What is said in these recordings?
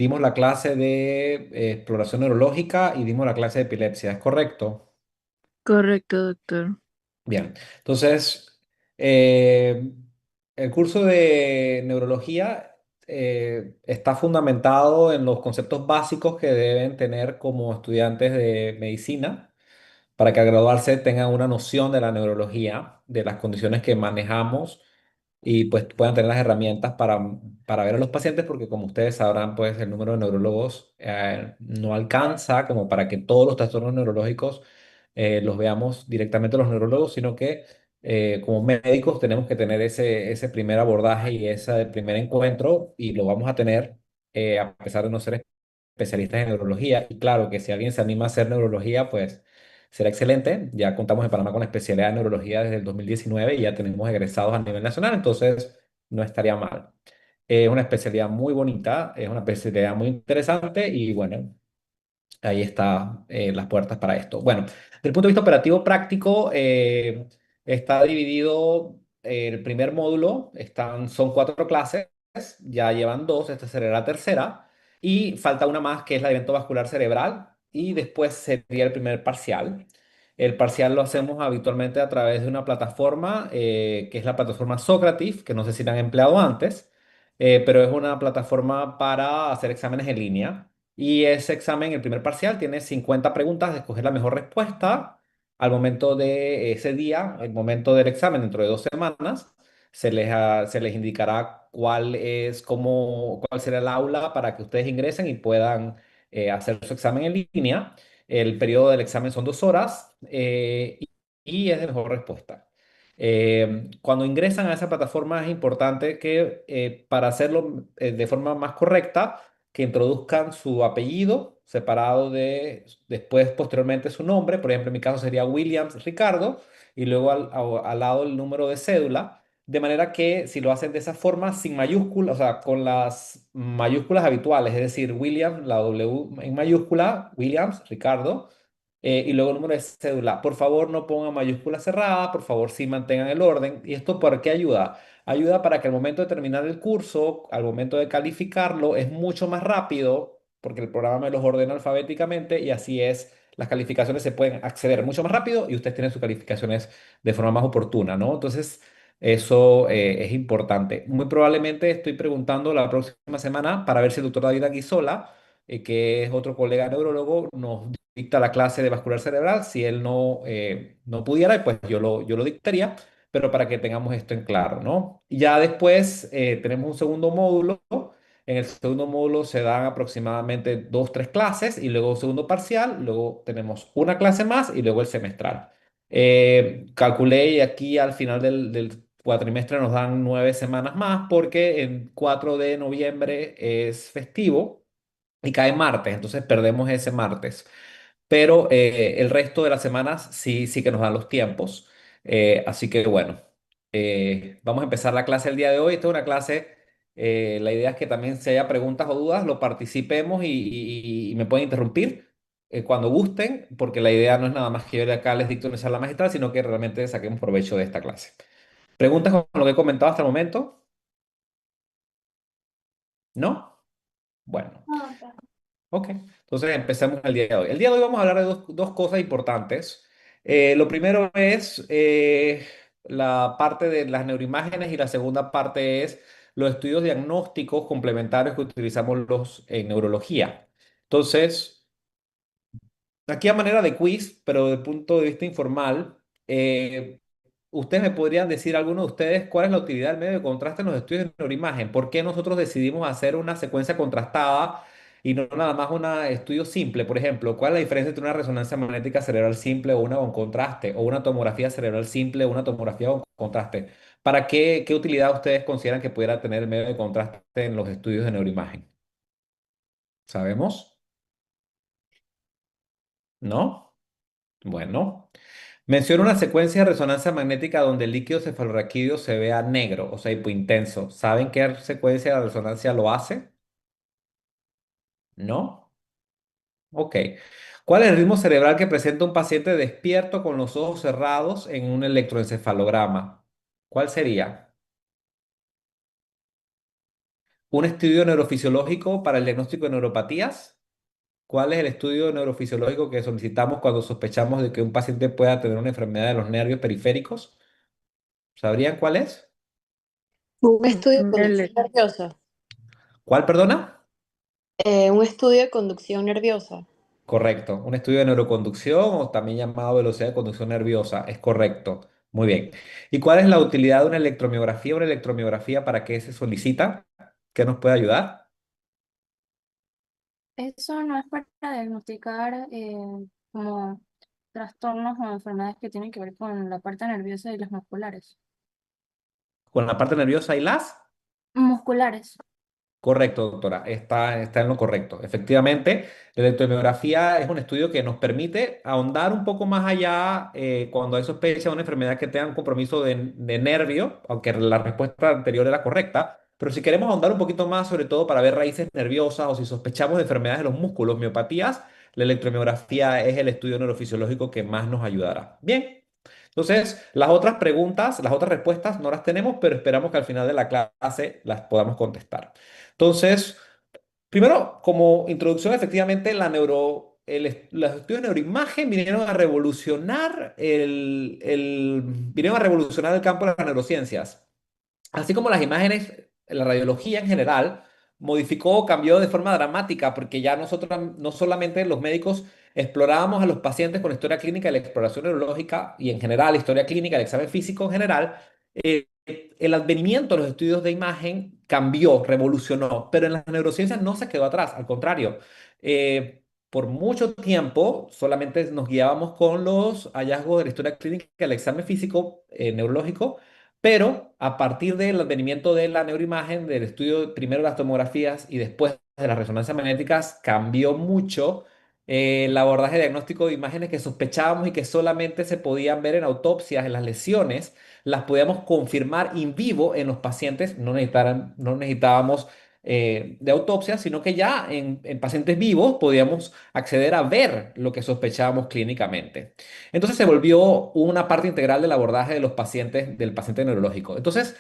dimos la clase de exploración neurológica y dimos la clase de epilepsia, ¿es correcto? Correcto, doctor. Bien, entonces, eh, el curso de neurología está fundamentado en los conceptos básicos que deben tener como estudiantes de medicina para que al graduarse tengan una noción de la neurología, de las condiciones que manejamos y pues puedan tener las herramientas para ver a los pacientes, porque como ustedes sabrán, pues el número de neurólogos no alcanza como para que todos los trastornos neurológicos los veamos directamente los neurólogos, sino que como médicos tenemos que tener ese primer abordaje y ese primer encuentro y lo vamos a tener a pesar de no ser especialistas en neurología. Y claro que si alguien se anima a hacer neurología, pues será excelente. Ya contamos en Panamá con la especialidad de neurología desde el 2019 y ya tenemos egresados a nivel nacional, entonces no estaría mal. Es una especialidad muy bonita, es una especialidad muy interesante y bueno, ahí están las puertas para esto. Bueno, desde el punto de vista operativo práctico, está dividido el primer módulo, son 4 clases, ya llevan 2, esta será la tercera, y falta una más que es la de evento vascular cerebral, y después sería el primer parcial. El parcial lo hacemos habitualmente a través de una plataforma que es la plataforma Socrative, que no sé si la han empleado antes, pero es una plataforma para hacer exámenes en línea. Y ese examen, el primer parcial, tiene 50 preguntas de escoger la mejor respuesta. Al momento de ese día, el momento del examen, dentro de 2 semanas, se les indicará cuál será el aula para que ustedes ingresen y puedan hacer su examen en línea. El periodo del examen son 2 horas y es de mejor respuesta. Cuando ingresan a esa plataforma es importante que para hacerlo de forma más correcta, que introduzcan su apellido separado después posteriormente su nombre. Por ejemplo, en mi caso sería Williams Ricardo y luego al lado el número de cédula. De manera que si lo hacen de esa forma, sin mayúsculas, o sea, con las mayúsculas habituales, es decir, Williams, la W en mayúscula, Williams, Ricardo, y luego el número de cédula. Por favor, no pongan mayúscula cerrada, por favor, sí mantengan el orden. ¿Y esto por qué ayuda? Ayuda para que al momento de terminar el curso, al momento de calificarlo, es mucho más rápido, porque el programa me los ordena alfabéticamente y así es, las calificaciones se pueden acceder mucho más rápido y ustedes tienen sus calificaciones de forma más oportuna, ¿no? Entonces, eso es importante. Muy probablemente estoy preguntando la próxima semana para ver si el doctor David Aguizola, que es otro colega neurólogo, nos dicta la clase de vascular cerebral. Si él no pudiera, pues yo lo dictaría, pero para que tengamos esto en claro, ¿no? Y ya después tenemos un segundo módulo. En el segundo módulo se dan aproximadamente 2, 3 clases y luego un segundo parcial, luego tenemos una clase más y luego el semestral. Calculé y aquí al final del cuatrimestre nos dan 9 semanas más porque el 4 de noviembre es festivo y cae martes, entonces perdemos ese martes. Pero el resto de las semanas sí, sí que nos dan los tiempos. Así que bueno, vamos a empezar la clase el día de hoy. Esta es una clase, la idea es que también si haya preguntas o dudas, lo participemos y me pueden interrumpir cuando gusten, porque la idea no es nada más que yo de acá les dicto una sala magistral, sino que realmente saquemos provecho de esta clase. ¿Preguntas con lo que he comentado hasta el momento? ¿No? Bueno. Ok, entonces empecemos el día de hoy. El día de hoy vamos a hablar de dos cosas importantes. Lo primero es la parte de las neuroimágenes y la segunda parte es los estudios diagnósticos complementarios que utilizamos en neurología. Entonces, aquí a manera de quiz, pero desde el punto de vista informal, ustedes me podrían decir, algunos de ustedes, cuál es la utilidad del medio de contraste en los estudios de neuroimagen. ¿Por qué nosotros decidimos hacer una secuencia contrastada y no nada más un estudio simple? Por ejemplo, ¿cuál es la diferencia entre una resonancia magnética cerebral simple o una con contraste? ¿O una tomografía cerebral simple o una tomografía con contraste? ¿Para qué utilidad ustedes consideran que pudiera tener el medio de contraste en los estudios de neuroimagen? ¿Sabemos? ¿No? Bueno. Menciona una secuencia de resonancia magnética donde el líquido cefalorraquídeo se vea negro, o sea, hipointenso. ¿Saben qué secuencia de resonancia lo hace? ¿No? Ok. ¿Cuál es el ritmo cerebral que presenta un paciente despierto con los ojos cerrados en un electroencefalograma? ¿Cuál sería? un estudio neurofisiológico para el diagnóstico de neuropatías. ¿Cuál es el estudio neurofisiológico que solicitamos cuando sospechamos de que un paciente pueda tener una enfermedad de los nervios periféricos? ¿Sabrían cuál es? Un estudio de conducción L. nerviosa. ¿Cuál, perdona? Un estudio de conducción nerviosa. Correcto. Un estudio de neuroconducción o también llamado velocidad de conducción nerviosa. Es correcto. Muy bien. ¿Y cuál es la utilidad de una electromiografía? ¿Una electromiografía para qué se solicita? ¿Qué nos puede ayudar? Eso no es para diagnosticar como trastornos o enfermedades que tienen que ver con la parte nerviosa y las musculares. ¿Con la parte nerviosa y las? Musculares. Correcto, doctora, está en lo correcto. Efectivamente, la electromiografía es un estudio que nos permite ahondar un poco más allá cuando hay sospecha de una enfermedad que tenga un compromiso de nervio, aunque la respuesta anterior era correcta. Pero si queremos ahondar un poquito más, sobre todo para ver raíces nerviosas o si sospechamos de enfermedades de los músculos, miopatías, la electromiografía es el estudio neurofisiológico que más nos ayudará. Bien. Entonces, las otras preguntas, las otras respuestas no las tenemos, pero esperamos que al final de la clase las podamos contestar. Entonces, primero, como introducción, efectivamente, los estudios de neuroimagen vinieron a revolucionar vinieron a revolucionar el campo de las neurociencias. Así como las imágenes, la radiología en general modificó o cambió de forma dramática, porque ya nosotros no solamente los médicos explorábamos a los pacientes con historia clínica, la exploración neurológica y en general historia clínica, el examen físico en general, el advenimiento de los estudios de imagen cambió, revolucionó, pero en las neurociencias no se quedó atrás, al contrario. Por mucho tiempo solamente nos guiábamos con los hallazgos de la historia clínica, el examen físico neurológico, pero a partir del advenimiento de la neuroimagen, del estudio primero de las tomografías y después de las resonancias magnéticas, cambió mucho el abordaje diagnóstico de imágenes que sospechábamos y que solamente se podían ver en autopsias, en las lesiones, las podíamos confirmar in vivo en los pacientes, no necesitábamos de autopsia, sino que ya en pacientes vivos podíamos acceder a ver lo que sospechábamos clínicamente. Entonces se volvió una parte integral del abordaje de los pacientes, del paciente neurológico. Entonces,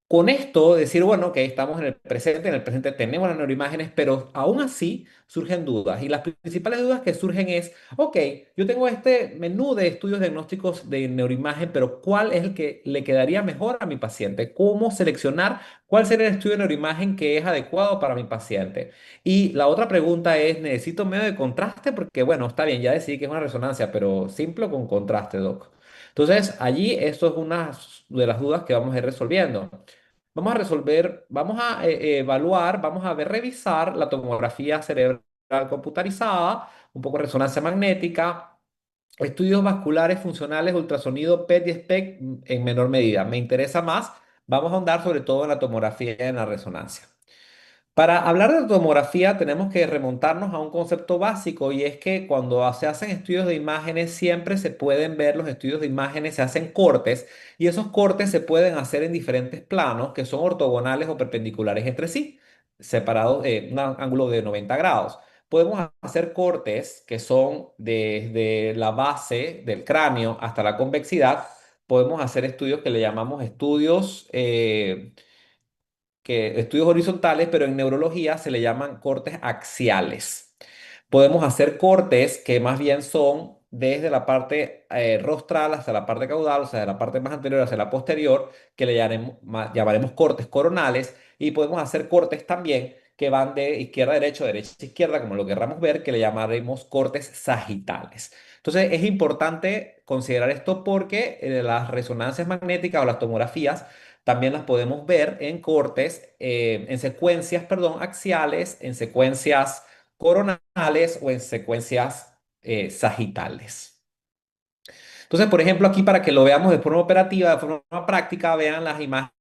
con esto, decir, bueno, que estamos en el presente tenemos las neuroimágenes, pero aún así surgen dudas. Y las principales dudas que surgen es, ok, yo tengo este menú de estudios diagnósticos de neuroimagen, pero ¿cuál es el que le quedaría mejor a mi paciente? ¿Cómo seleccionar cuál sería el estudio de neuroimagen que es adecuado para mi paciente? Y la otra pregunta es, ¿necesito un medio de contraste? Porque, bueno, está bien, ya decidí que es una resonancia, pero simple o con contraste, doc. Entonces, allí esto es una de las dudas que vamos a ir resolviendo. Vamos a resolver, vamos a evaluar, vamos a ver, revisar la tomografía cerebral computarizada, un poco de resonancia magnética, estudios vasculares funcionales, ultrasonido PET y SPECT en menor medida. Me interesa más, vamos a ahondar sobre todo en la tomografía y en la resonancia. Para hablar de tomografía tenemos que remontarnos a un concepto básico y es que cuando se hacen estudios de imágenes siempre se pueden ver los estudios de imágenes, se hacen cortes y esos cortes se pueden hacer en diferentes planos que son ortogonales o perpendiculares entre sí, separados en un ángulo de 90 grados. Podemos hacer cortes que son desde la base del cráneo hasta la convexidad. Podemos hacer estudios que le llamamos estudios horizontales, pero en neurología se le llaman cortes axiales. Podemos hacer cortes que más bien son desde la parte rostral hasta la parte caudal, o sea, de la parte más anterior hacia la posterior, que le llamaremos cortes coronales, y podemos hacer cortes también que van de izquierda a derecha, derecha a izquierda, como lo querramos ver, que le llamaremos cortes sagitales. Entonces, es importante considerar esto porque las resonancias magnéticas o las tomografías también las podemos ver en cortes, en secuencias, perdón, axiales, en secuencias coronales o en secuencias sagitales. Entonces, por ejemplo, aquí para que lo veamos de forma operativa, de forma práctica, vean las imágenes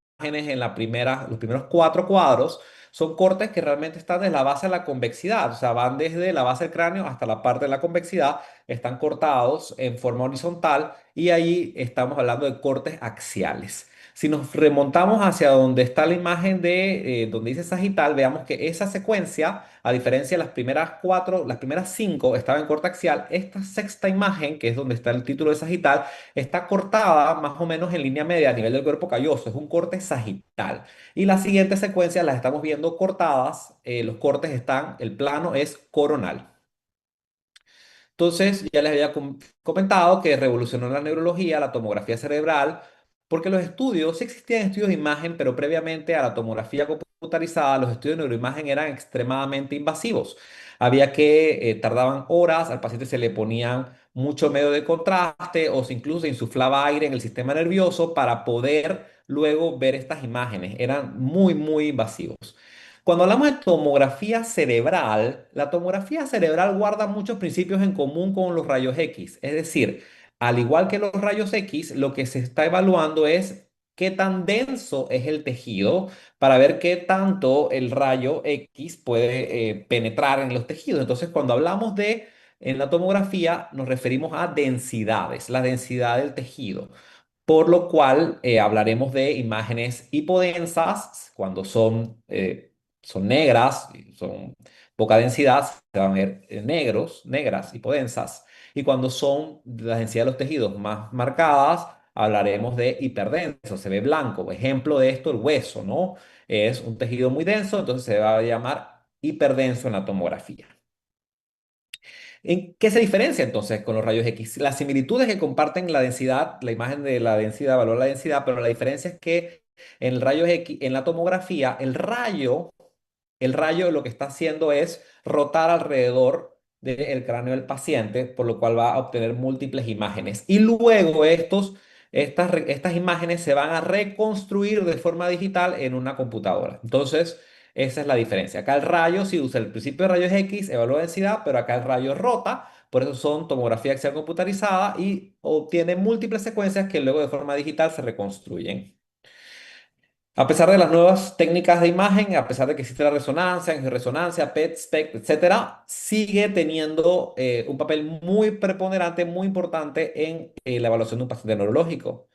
en los primeros cuatro cuadros. Son cortes que realmente están desde la base de la convexidad, o sea, van desde la base del cráneo hasta la parte de la convexidad, están cortados en forma horizontal y ahí estamos hablando de cortes axiales. Si nos remontamos hacia donde está la imagen de donde dice sagital, veamos que esa secuencia, a diferencia de las primeras cuatro, las primeras cinco estaba en corte axial, esta sexta imagen, que es donde está el título de sagital, está cortada más o menos en línea media a nivel del cuerpo calloso, es un corte sagital. Y las siguientes secuencias las estamos viendo cortadas, los cortes están, el plano es coronal. Entonces, ya les había comentado que revolucionó la neurología, la tomografía cerebral, porque los estudios, sí existían estudios de imagen, pero previamente a la tomografía computarizada, los estudios de neuroimagen eran extremadamente invasivos. Había que, tardaban horas, al paciente se le ponían mucho medio de contraste o incluso se insuflaba aire en el sistema nervioso para poder luego ver estas imágenes. Eran muy, muy invasivos. Cuando hablamos de tomografía cerebral, la tomografía cerebral guarda muchos principios en común con los rayos X. Es decir, al igual que los rayos X, lo que se está evaluando es qué tan denso es el tejido para ver qué tanto el rayo X puede penetrar en los tejidos. Entonces, cuando hablamos de en la tomografía, nos referimos a densidades, la densidad del tejido. Por lo cual hablaremos de imágenes hipodensas cuando son negras, y son poca densidad, se van a ver negros, negras, hipodensas. Y cuando son de la densidad de los tejidos más marcadas, hablaremos de hiperdenso, se ve blanco. Ejemplo de esto, el hueso, ¿no? Es un tejido muy denso, entonces se va a llamar hiperdenso en la tomografía. ¿En qué se diferencia entonces con los rayos X? Las similitudes que comparten la densidad, la imagen de la densidad, valor de la densidad, pero la diferencia es que en el rayo X, en la tomografía, el rayo lo que está haciendo es rotar alrededor del cráneo del paciente, por lo cual va a obtener múltiples imágenes. Y luego estas imágenes se van a reconstruir de forma digital en una computadora. Entonces, esa es la diferencia. Acá el rayo, si usa el principio de rayos X, evalúa densidad, pero acá el rayo rota. Por eso son tomografía axial computarizada y obtiene múltiples secuencias que luego de forma digital se reconstruyen. A pesar de las nuevas técnicas de imagen, a pesar de que existe la resonancia, angioresonancia, PET, SPECT, etcétera, sigue teniendo un papel muy preponderante, muy importante en la evaluación de un paciente neurológico.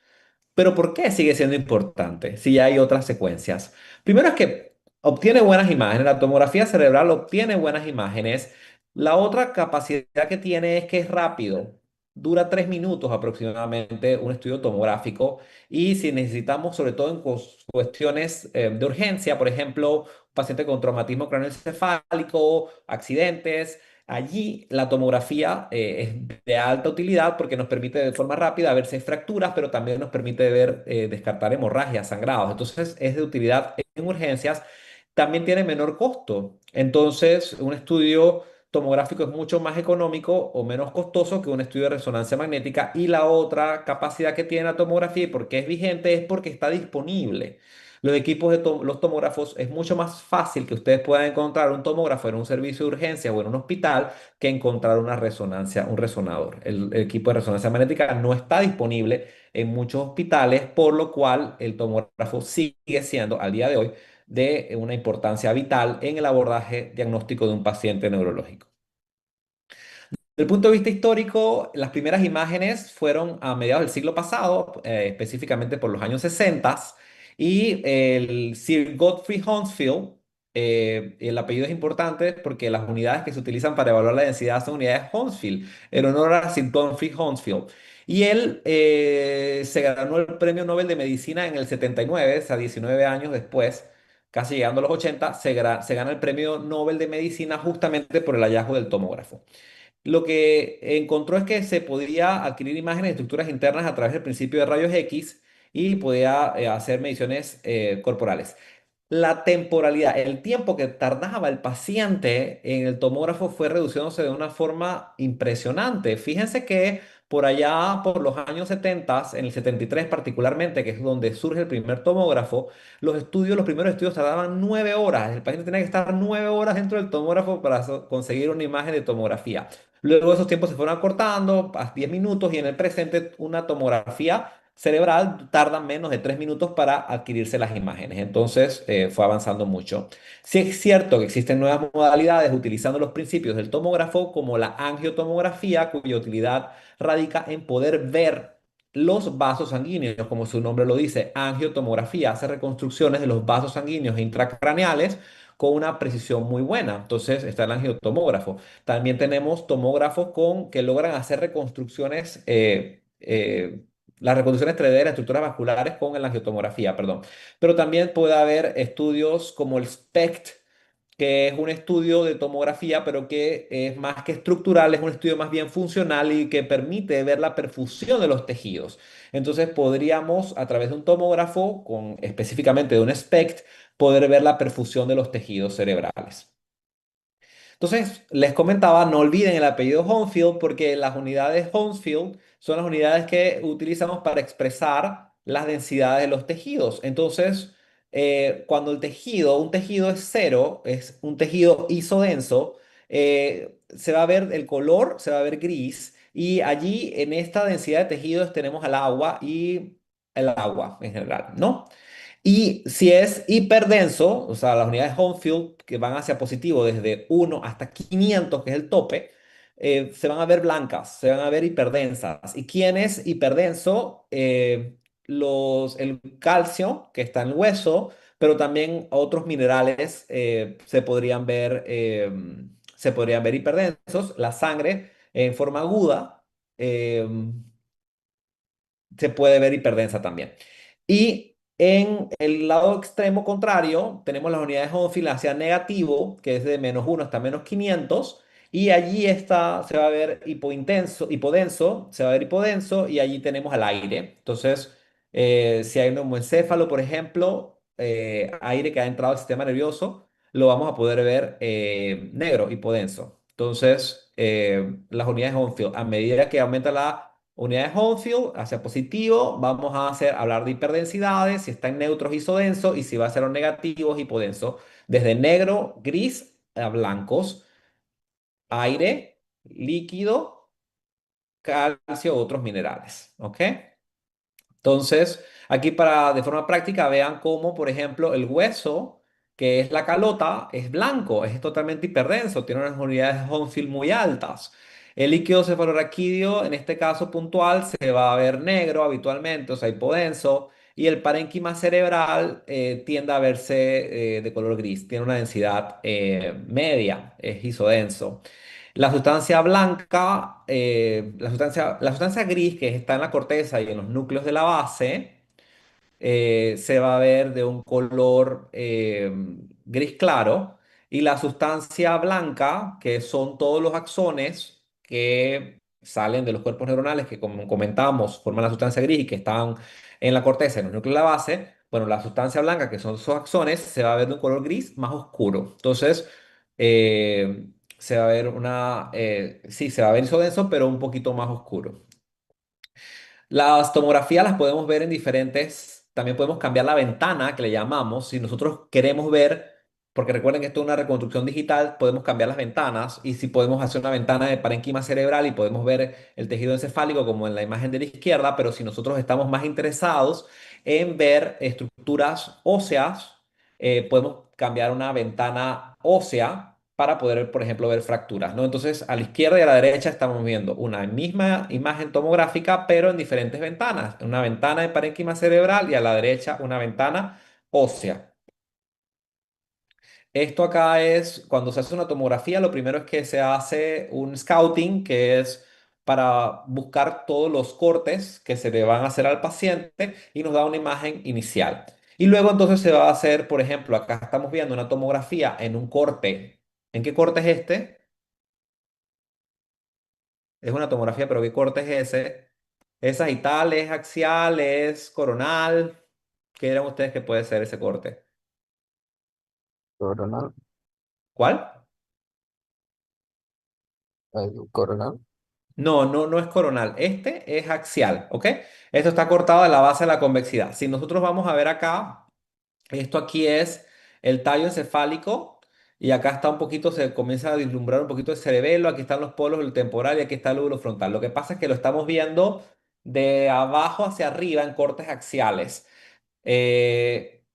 Pero ¿por qué sigue siendo importante si ya hay otras secuencias? Primero es que obtiene buenas imágenes, la tomografía cerebral obtiene buenas imágenes. La otra capacidad que tiene es que es rápido. Dura 3 minutos aproximadamente un estudio tomográfico y si necesitamos, sobre todo en cuestiones de urgencia, por ejemplo, un paciente con traumatismo craneoencefálico, accidentes, allí la tomografía es de alta utilidad porque nos permite de forma rápida ver si hay fracturas, pero también nos permite ver, descartar hemorragias, sangrados. Entonces es de utilidad en urgencias. También tiene menor costo. Entonces un estudio tomográfico es mucho más económico o menos costoso que un estudio de resonancia magnética. Y la otra capacidad que tiene la tomografía y por qué es vigente es porque está disponible. Los equipos de los tomógrafos es mucho más fácil que ustedes puedan encontrar un tomógrafo en un servicio de urgencia o en un hospital que encontrar una resonancia, un resonador. El equipo de resonancia magnética no está disponible en muchos hospitales, por lo cual el tomógrafo sigue siendo al día de hoy de una importancia vital en el abordaje diagnóstico de un paciente neurológico. Desde el punto de vista histórico, las primeras imágenes fueron a mediados del siglo pasado, específicamente por los años 60, y el Sir Godfrey Hounsfield, el apellido es importante porque las unidades que se utilizan para evaluar la densidad son unidades Hounsfield, en honor a Sir Godfrey Hounsfield. Y él se ganó el Premio Nobel de Medicina en el 79, o sea, 19 años después, casi llegando a los 80, se gana el Premio Nobel de Medicina justamente por el hallazgo del tomógrafo. Lo que encontró es que se podía adquirir imágenes de estructuras internas a través del principio de rayos X y podía hacer mediciones corporales. La temporalidad, el tiempo que tardaba el paciente en el tomógrafo fue reduciéndose de una forma impresionante. Fíjense que por allá, por los años 70, en el 73 particularmente, que es donde surge el primer tomógrafo, los primeros estudios tardaban 9 horas. El paciente tenía que estar 9 horas dentro del tomógrafo para conseguir una imagen de tomografía. Luego esos tiempos se fueron acortando a 10 minutos y en el presente una tomografía cerebral tarda menos de 3 minutos para adquirirse las imágenes. Entonces fue avanzando mucho. Sí es cierto que existen nuevas modalidades utilizando los principios del tomógrafo como la angiotomografía, cuya utilidad radica en poder ver los vasos sanguíneos, como su nombre lo dice, angiotomografía, hace reconstrucciones de los vasos sanguíneos intracraneales con una precisión muy buena. Entonces está el angiotomógrafo. También tenemos tomógrafos que logran hacer reconstrucciones, las reconstrucciones 3D de las estructuras vasculares con la angiotomografía, perdón. Pero también puede haber estudios como el SPECT, que es un estudio de tomografía, pero que es más que estructural, es un estudio más bien funcional y que permite ver la perfusión de los tejidos. Entonces podríamos, a través de un tomógrafo, específicamente de un SPECT, poder ver la perfusión de los tejidos cerebrales. Entonces, les comentaba, no olviden el apellido Homefield porque las unidades Homefield son las unidades que utilizamos para expresar las densidades de los tejidos. Entonces, cuando un tejido es cero, es un tejido isodenso, se va a ver el color, se va a ver gris, y allí en esta densidad de tejidos tenemos el agua en general, ¿no? Y si es hiperdenso, o sea, las unidades Homefield que van hacia positivo desde 1 hasta 500, que es el tope, se van a ver blancas, se van a ver hiperdensas. ¿Y quién es hiperdenso? El calcio, que está en el hueso, pero también otros minerales se podrían ver hiperdensos. La sangre en forma aguda. eh, Se puede ver hiperdensa también. Y en el lado extremo contrario, tenemos las unidades Homefield hacia negativo, que es de -1 hasta -500, y allí se va a ver hipodenso, se va a ver hipodenso, y allí tenemos al aire. Entonces, si hay un neumoencéfalo, por ejemplo, aire que ha entrado al sistema nervioso, lo vamos a poder ver negro, hipodenso. Entonces, las unidades Homefield, a medida que aumenta la unidades Homefield hacia positivo, vamos a hablar de hiperdensidades, si está en neutros isodenso y si va a ser en negativos hipodenso, desde negro, gris a blancos, aire, líquido, calcio, otros minerales. ¿Ok? Entonces, aquí de forma práctica, vean cómo, por ejemplo, el hueso, que es la calota, es blanco, es totalmente hiperdenso, tiene unas unidades Hounsfield muy altas. El líquido cefalorraquídeo, en este caso puntual, se va a ver negro habitualmente, o sea, hipodenso, y el parénquima cerebral tiende a verse de color gris, tiene una densidad media, es isodenso. La sustancia blanca, la sustancia gris que está en la corteza y en los núcleos de la base, se va a ver de un color gris claro. Y la sustancia blanca, que son todos los axones que salen de los cuerpos neuronales, que como comentamos, forman la sustancia gris y que están en la corteza, en los núcleos de la base, bueno, la sustancia blanca, que son esos axones, se va a ver de un color gris más oscuro. Entonces, eh, se va a ver sí, se va a ver isodenso, pero un poquito más oscuro. Las tomografías las podemos ver en diferentes, también podemos cambiar la ventana que le llamamos. Si nosotros queremos ver, porque recuerden que esto es una reconstrucción digital, podemos cambiar las ventanas y si podemos hacer una ventana de parénquima cerebral y podemos ver el tejido encefálico como en la imagen de la izquierda, pero si nosotros estamos más interesados en ver estructuras óseas, podemos cambiar una ventana ósea para poder, por ejemplo, ver fracturas, ¿no? Entonces, a la izquierda y a la derecha estamos viendo una misma imagen tomográfica, pero en diferentes ventanas. Una ventana de parénquima cerebral y a la derecha una ventana ósea. Esto acá es, cuando se hace una tomografía, lo primero es que se hace un scouting, que es para buscar todos los cortes que se le van a hacer al paciente y nos da una imagen inicial. Y luego entonces se va a hacer, por ejemplo, acá estamos viendo una tomografía en un corte. ¿En qué corte es este? Es una tomografía, pero ¿qué corte es ese? ¿Es sagital, es axial, es coronal? ¿Qué dirán ustedes que puede ser ese corte? Coronal, ¿Cuál? coronal. No, no, no es coronal. Este es axial, ¿ok? Esto está cortado de la base de la convexidad. Si nosotros vamos a ver acá, esto aquí es el tallo encefálico y acá está un poquito, se comienza a vislumbrar un poquito el cerebelo, aquí están los polos del temporal y aquí está el lóbulo frontal. Lo que pasa es que lo estamos viendo de abajo hacia arriba en cortes axiales.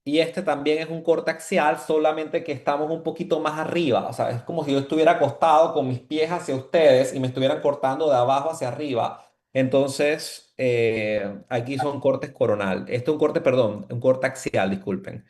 Y este también es un corte axial, solamente que estamos un poquito más arriba. O sea, es como si yo estuviera acostado con mis pies hacia ustedes y me estuvieran cortando de abajo hacia arriba. Entonces, aquí son cortes coronal. Esto es un corte, perdón, un corte axial, disculpen.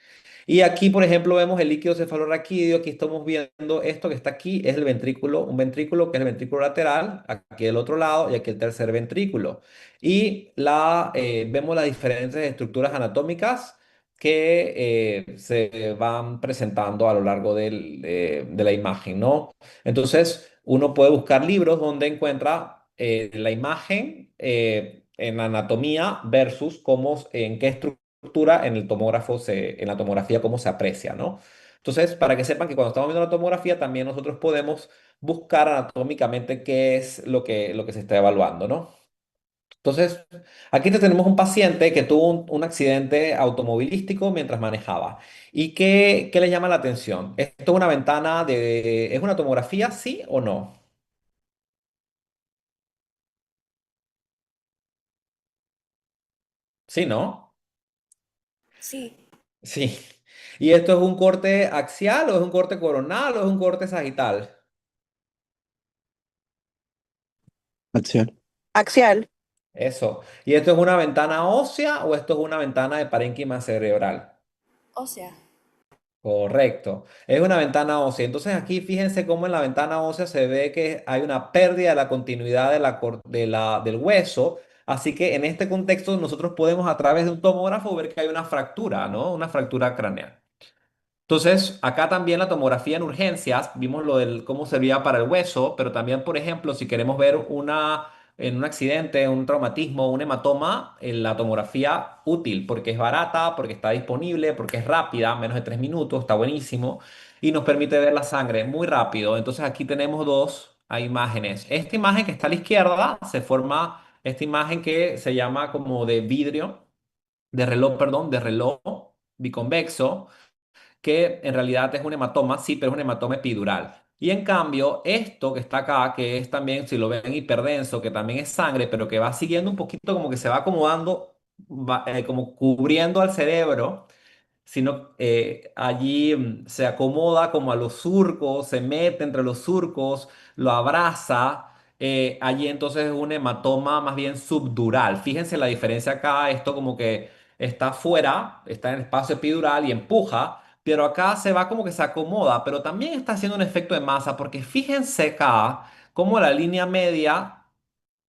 Y aquí, por ejemplo, vemos el líquido cefalorraquídeo. Aquí estamos viendo esto que está aquí, es el ventrículo, un ventrículo que es el ventrículo lateral, aquí el otro lado y aquí el tercer ventrículo. Y vemos las diferentes estructuras anatómicas que se van presentando a lo largo de la imagen, ¿no? Entonces, uno puede buscar libros donde encuentra la imagen en anatomía versus en qué estructura en el tomógrafo en la tomografía cómo se aprecia, ¿no? Entonces, para que sepan que cuando estamos viendo la tomografía, también nosotros podemos buscar anatómicamente qué es lo que se está evaluando, ¿no? Entonces, aquí tenemos un paciente que tuvo un accidente automovilístico mientras manejaba. ¿Y qué le llama la atención? ¿Esto es una ventana es una tomografía, sí o no? Sí, ¿no? Sí, Sí. ¿Y esto es un corte axial o es un corte coronal o es un corte sagital? Axial. axial, Eso. ¿Y esto es una ventana ósea o esto es una ventana de parénquima cerebral? o sea, Correcto. Es una ventana ósea. Entonces aquí fíjense cómo en la ventana ósea se ve que hay una pérdida de la continuidad del hueso. Así que en este contexto nosotros podemos a través de un tomógrafo ver que hay una fractura, ¿no? Una fractura craneal. Entonces, acá también la tomografía en urgencias, vimos lo del cómo servía para el hueso, pero también, por ejemplo, si queremos ver en un accidente, un traumatismo, un hematoma, en la tomografía útil, porque es barata, porque está disponible, porque es rápida, menos de 3 minutos, está buenísimo, y nos permite ver la sangre muy rápido. Entonces, aquí tenemos dos imágenes. Esta imagen que está a la izquierda se forma, esta imagen que se llama como de vidrio, de reloj, perdón, de reloj biconvexo que en realidad es un hematoma, sí, pero es un hematoma epidural. Y en cambio, esto que está acá, que es también, si lo ven, hiperdenso, que también es sangre, pero que va siguiendo un poquito como que se va acomodando, como cubriendo al cerebro, sino allí se acomoda como a los surcos, se mete entre los surcos, lo abraza. Allí entonces es un hematoma más bien subdural. Fíjense la diferencia acá, esto como que está afuera, está en el espacio epidural y empuja, pero acá se va como que se acomoda, pero también está haciendo un efecto de masa, porque fíjense acá como la línea media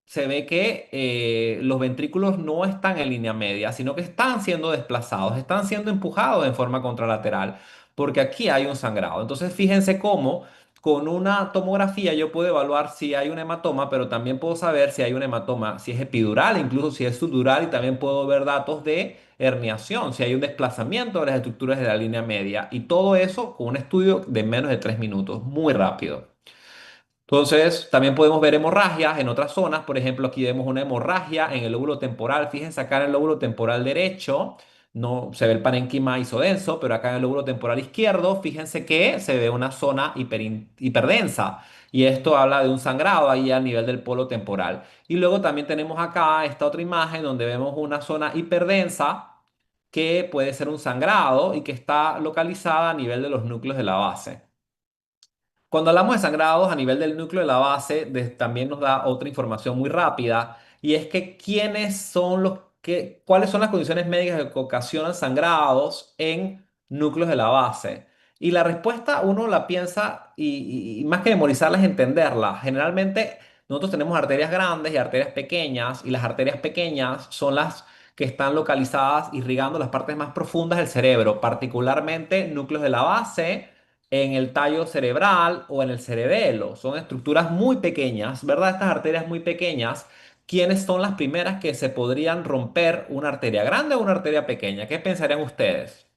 se ve que los ventrículos no están en línea media, sino que están siendo desplazados, están siendo empujados en forma contralateral, porque aquí hay un sangrado. Entonces, fíjense cómo con una tomografía yo puedo evaluar si hay un hematoma, pero también puedo saber si hay un hematoma, si es epidural, incluso si es subdural, y también puedo ver datos de herniación, si hay un desplazamiento de las estructuras de la línea media, y todo eso con un estudio de menos de 3 minutos, muy rápido. Entonces, también podemos ver hemorragias en otras zonas. Por ejemplo, aquí vemos una hemorragia en el lóbulo temporal. Fíjense acá en el lóbulo temporal derecho, no se ve el parénquima isodenso, pero acá en el lóbulo temporal izquierdo, fíjense que se ve una zona hiperdensa. Y esto habla de un sangrado ahí a nivel del polo temporal. Y luego también tenemos acá esta otra imagen donde vemos una zona hiperdensa que puede ser un sangrado y que está localizada a nivel de los núcleos de la base. Cuando hablamos de sangrados a nivel del núcleo de la base, también nos da otra información muy rápida y es que cuáles son las condiciones médicas que ocasionan sangrados en núcleos de la base. Y la respuesta uno la piensa y más que memorizarla es entenderla. Generalmente nosotros tenemos arterias grandes y arterias pequeñas y las arterias pequeñas son las que están localizadas irrigando las partes más profundas del cerebro, particularmente núcleos de la base en el tallo cerebral o en el cerebelo. Son estructuras muy pequeñas, ¿verdad? Estas arterias muy pequeñas. ¿Quiénes son las primeras que se podrían romper una arteria grande o una arteria pequeña? ¿Qué pensarían ustedes?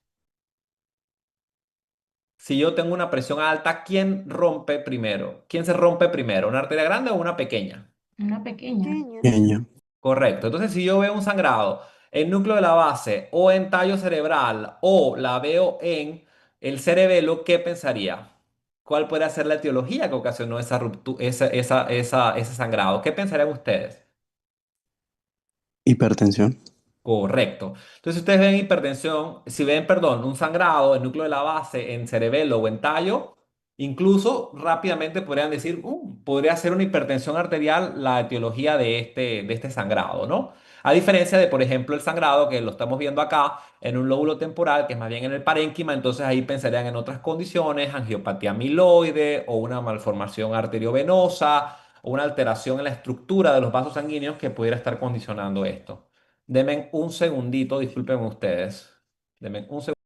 Si yo tengo una presión alta, ¿quién rompe primero? ¿Quién se rompe primero? ¿Una arteria grande o una pequeña? Una pequeña. pequeña. Pequeño. Correcto. Entonces, si yo veo un sangrado en núcleo de la base o en tallo cerebral o la veo en el cerebelo, ¿qué pensaría? ¿Cuál puede ser la etiología que ocasionó esa ruptura, ese sangrado? ¿Qué pensarían ustedes? Hipertensión. Correcto. Entonces, si ustedes ven hipertensión, si ven, perdón, un sangrado en núcleo de la base, en cerebelo o en tallo, incluso rápidamente podrían decir, podría ser una hipertensión arterial la etiología de este sangrado, ¿no? A diferencia de, por ejemplo, el sangrado que lo estamos viendo acá en un lóbulo temporal, que es más bien en el parénquima, entonces ahí pensarían en otras condiciones, angiopatía amiloide o una malformación arteriovenosa o una alteración en la estructura de los vasos sanguíneos que pudiera estar condicionando esto. Denme un segundito, disculpen ustedes. Denme un segundo.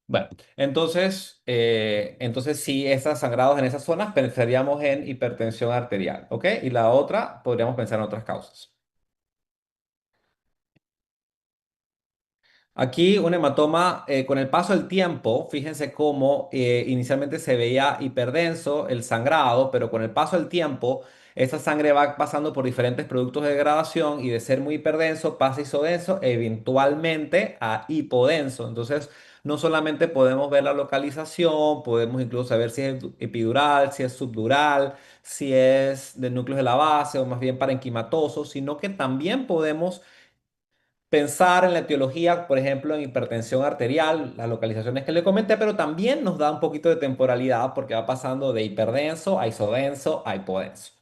Bueno, entonces sí, esas sangrados en esas zonas pensaríamos en hipertensión arterial, ¿ok? Y la otra, podríamos pensar en otras causas. Aquí un hematoma, con el paso del tiempo, fíjense cómo inicialmente se veía hiperdenso el sangrado, pero con el paso del tiempo, esa sangre va pasando por diferentes productos de degradación y de ser muy hiperdenso pasa a isodenso, eventualmente a hipodenso. Entonces, no solamente podemos ver la localización, podemos incluso saber si es epidural, si es subdural, si es de núcleos de la base o más bien parenquimatoso, sino que también podemos pensar en la etiología, por ejemplo, en hipertensión arterial, las localizaciones que le comenté, pero también nos da un poquito de temporalidad porque va pasando de hiperdenso a isodenso a hipodenso.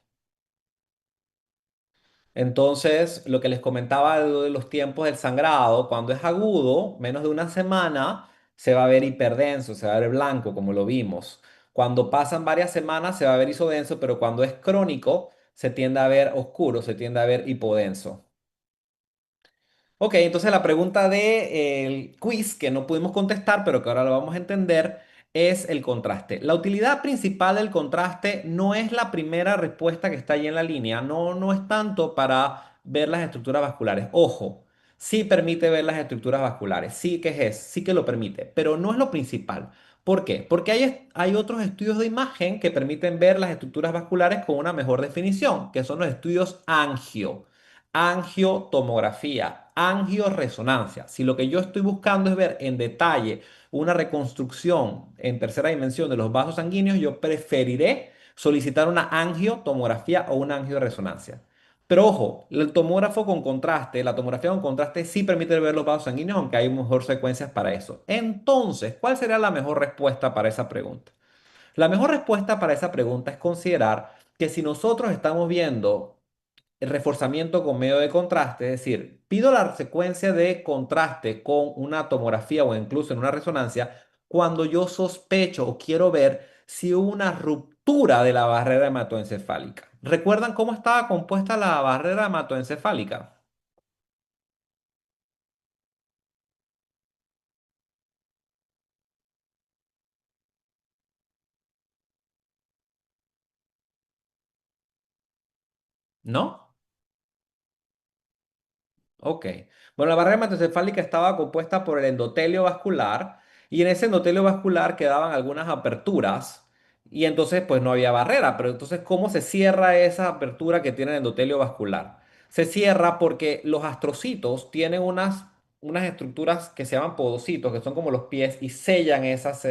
Entonces, lo que les comentaba de los tiempos del sangrado, cuando es agudo, menos de una semana, se va a ver hiperdenso, se va a ver blanco, como lo vimos. Cuando pasan varias semanas, se va a ver isodenso, pero cuando es crónico, se tiende a ver oscuro, se tiende a ver hipodenso. Ok, entonces la pregunta del quiz que no pudimos contestar, pero que ahora lo vamos a entender, es el contraste. La utilidad principal del contraste no es la primera respuesta que está ahí en la línea, no es tanto para ver las estructuras vasculares. Ojo, sí permite ver las estructuras vasculares, sí que es, sí que lo permite, pero no es lo principal. ¿Por qué? Porque hay otros estudios de imagen que permiten ver las estructuras vasculares con una mejor definición, que son los estudios angio, angiotomografía, angioresonancia. Si lo que yo estoy buscando es ver en detalle una reconstrucción en tercera dimensión de los vasos sanguíneos, yo preferiré solicitar una angiotomografía o una angioresonancia. Pero ojo, el tomógrafo con contraste, la tomografía con contraste sí permite ver los vasos sanguíneos, aunque hay mejor secuencias para eso. Entonces, ¿cuál sería la mejor respuesta para esa pregunta? La mejor respuesta para esa pregunta es considerar que si nosotros estamos viendo el reforzamiento con medio de contraste, es decir, pido la secuencia de contraste con una tomografía o incluso en una resonancia cuando yo sospecho o quiero ver si hubo una ruptura de la barrera hematoencefálica. ¿Recuerdan cómo estaba compuesta la barrera hematoencefálica? ¿No? Ok. Bueno, la barrera hematoencefálica estaba compuesta por el endotelio vascular y en ese endotelio vascular quedaban algunas aperturas y entonces pues no había barrera. Pero entonces, ¿cómo se cierra esa apertura que tiene el endotelio vascular? Se cierra porque los astrocitos tienen unas estructuras que se llaman podocitos, que son como los pies y sellan esas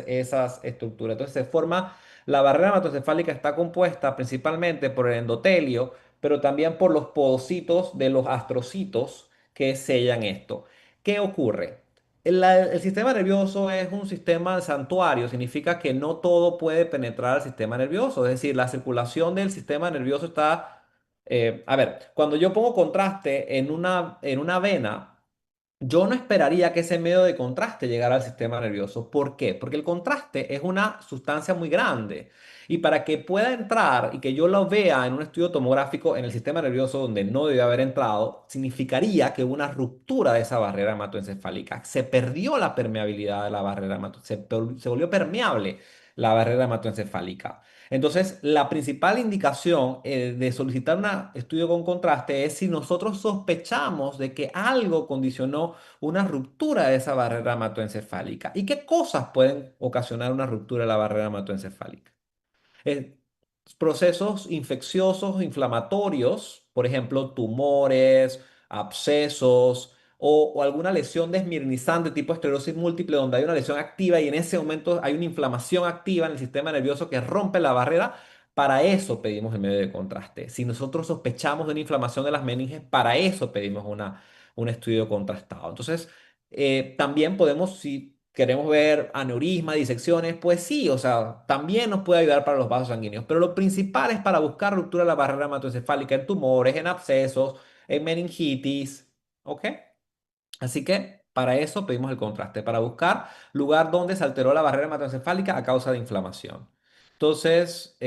estructuras. Entonces se forma, la barrera hematoencefálica está compuesta principalmente por el endotelio, pero también por los podocitos de los astrocitos que sellan esto. ¿Qué ocurre? El sistema nervioso es un sistema de santuario, significa que no todo puede penetrar al sistema nervioso, es decir, la circulación del sistema nervioso está, a ver, cuando yo pongo contraste en una vena, yo no esperaría que ese medio de contraste llegara al sistema nervioso. ¿Por qué? Porque el contraste es una sustancia muy grande y para que pueda entrar y que yo lo vea en un estudio tomográfico en el sistema nervioso donde no debe haber entrado, significaría que hubo una ruptura de esa barrera hematoencefálica. Se perdió la permeabilidad de la barrera hematoencefálica, se volvió permeable la barrera hematoencefálica. Entonces, la principal indicación de solicitar un estudio con contraste es si nosotros sospechamos de que algo condicionó una ruptura de esa barrera hematoencefálica. ¿Y qué cosas pueden ocasionar una ruptura de la barrera hematoencefálica? Eh, Procesos infecciosos, inflamatorios, por ejemplo, tumores, abscesos o alguna lesión desmielizante tipo esclerosis múltiple donde hay una lesión activa y en ese momento hay una inflamación activa en el sistema nervioso que rompe la barrera. Para eso pedimos el medio de contraste. Si nosotros sospechamos de una inflamación de las meninges, para eso pedimos un estudio contrastado. Entonces, también podemos, si queremos ver aneurisma, disecciones, pues sí, o sea, también nos puede ayudar para los vasos sanguíneos, pero lo principal es para buscar ruptura de la barrera hematoencefálica en tumores, en abscesos, en meningitis, ¿ok? Así que para eso pedimos el contraste, para buscar lugar donde se alteró la barrera hematoencefálica a causa de inflamación. Entonces,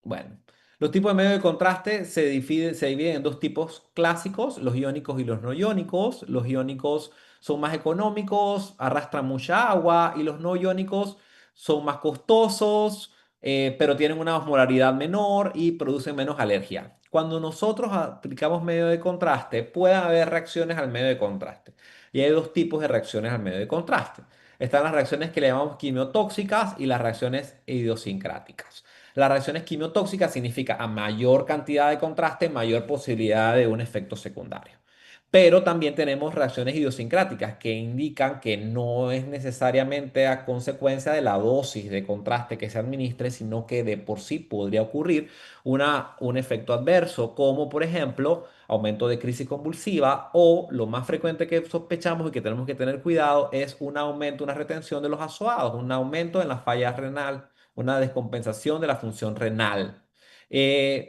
bueno, los tipos de medios de contraste se dividen en dos tipos clásicos, los iónicos y los no iónicos. Los iónicos son más económicos, arrastran mucha agua y los no iónicos son más costosos, pero tienen una osmolaridad menor y producen menos alergia. Cuando nosotros aplicamos medio de contraste, puede haber reacciones al medio de contraste. Y hay dos tipos de reacciones al medio de contraste. Están las reacciones que le llamamos quimiotóxicas y las reacciones idiosincráticas. Las reacciones quimiotóxicas significa a mayor cantidad de contraste, mayor posibilidad de un efecto secundario. Pero también tenemos reacciones idiosincráticas que indican que no es necesariamente a consecuencia de la dosis de contraste que se administre, sino que de por sí podría ocurrir un efecto adverso, como por ejemplo aumento de crisis convulsiva o lo más frecuente que sospechamos y que tenemos que tener cuidado es un aumento, una retención de los azoados, un aumento en la falla renal, una descompensación de la función renal.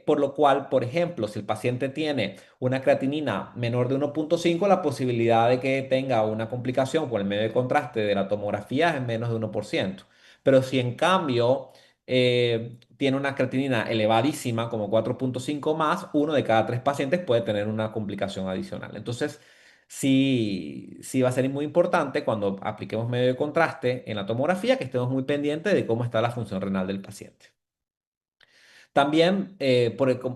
Por lo cual, por ejemplo, si el paciente tiene una creatinina menor de 1,5, la posibilidad de que tenga una complicación con el medio de contraste de la tomografía es menos de 1%. Pero si en cambio tiene una creatinina elevadísima, como 4,5 más, uno de cada tres pacientes puede tener una complicación adicional. Entonces, sí, sí va a ser muy importante cuando apliquemos medio de contraste en la tomografía que estemos muy pendientes de cómo está la función renal del paciente. También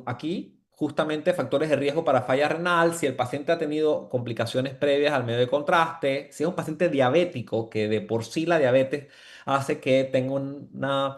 aquí, justamente factores de riesgo para falla renal, si el paciente ha tenido complicaciones previas al medio de contraste, si es un paciente diabético, que de por sí la diabetes hace que tenga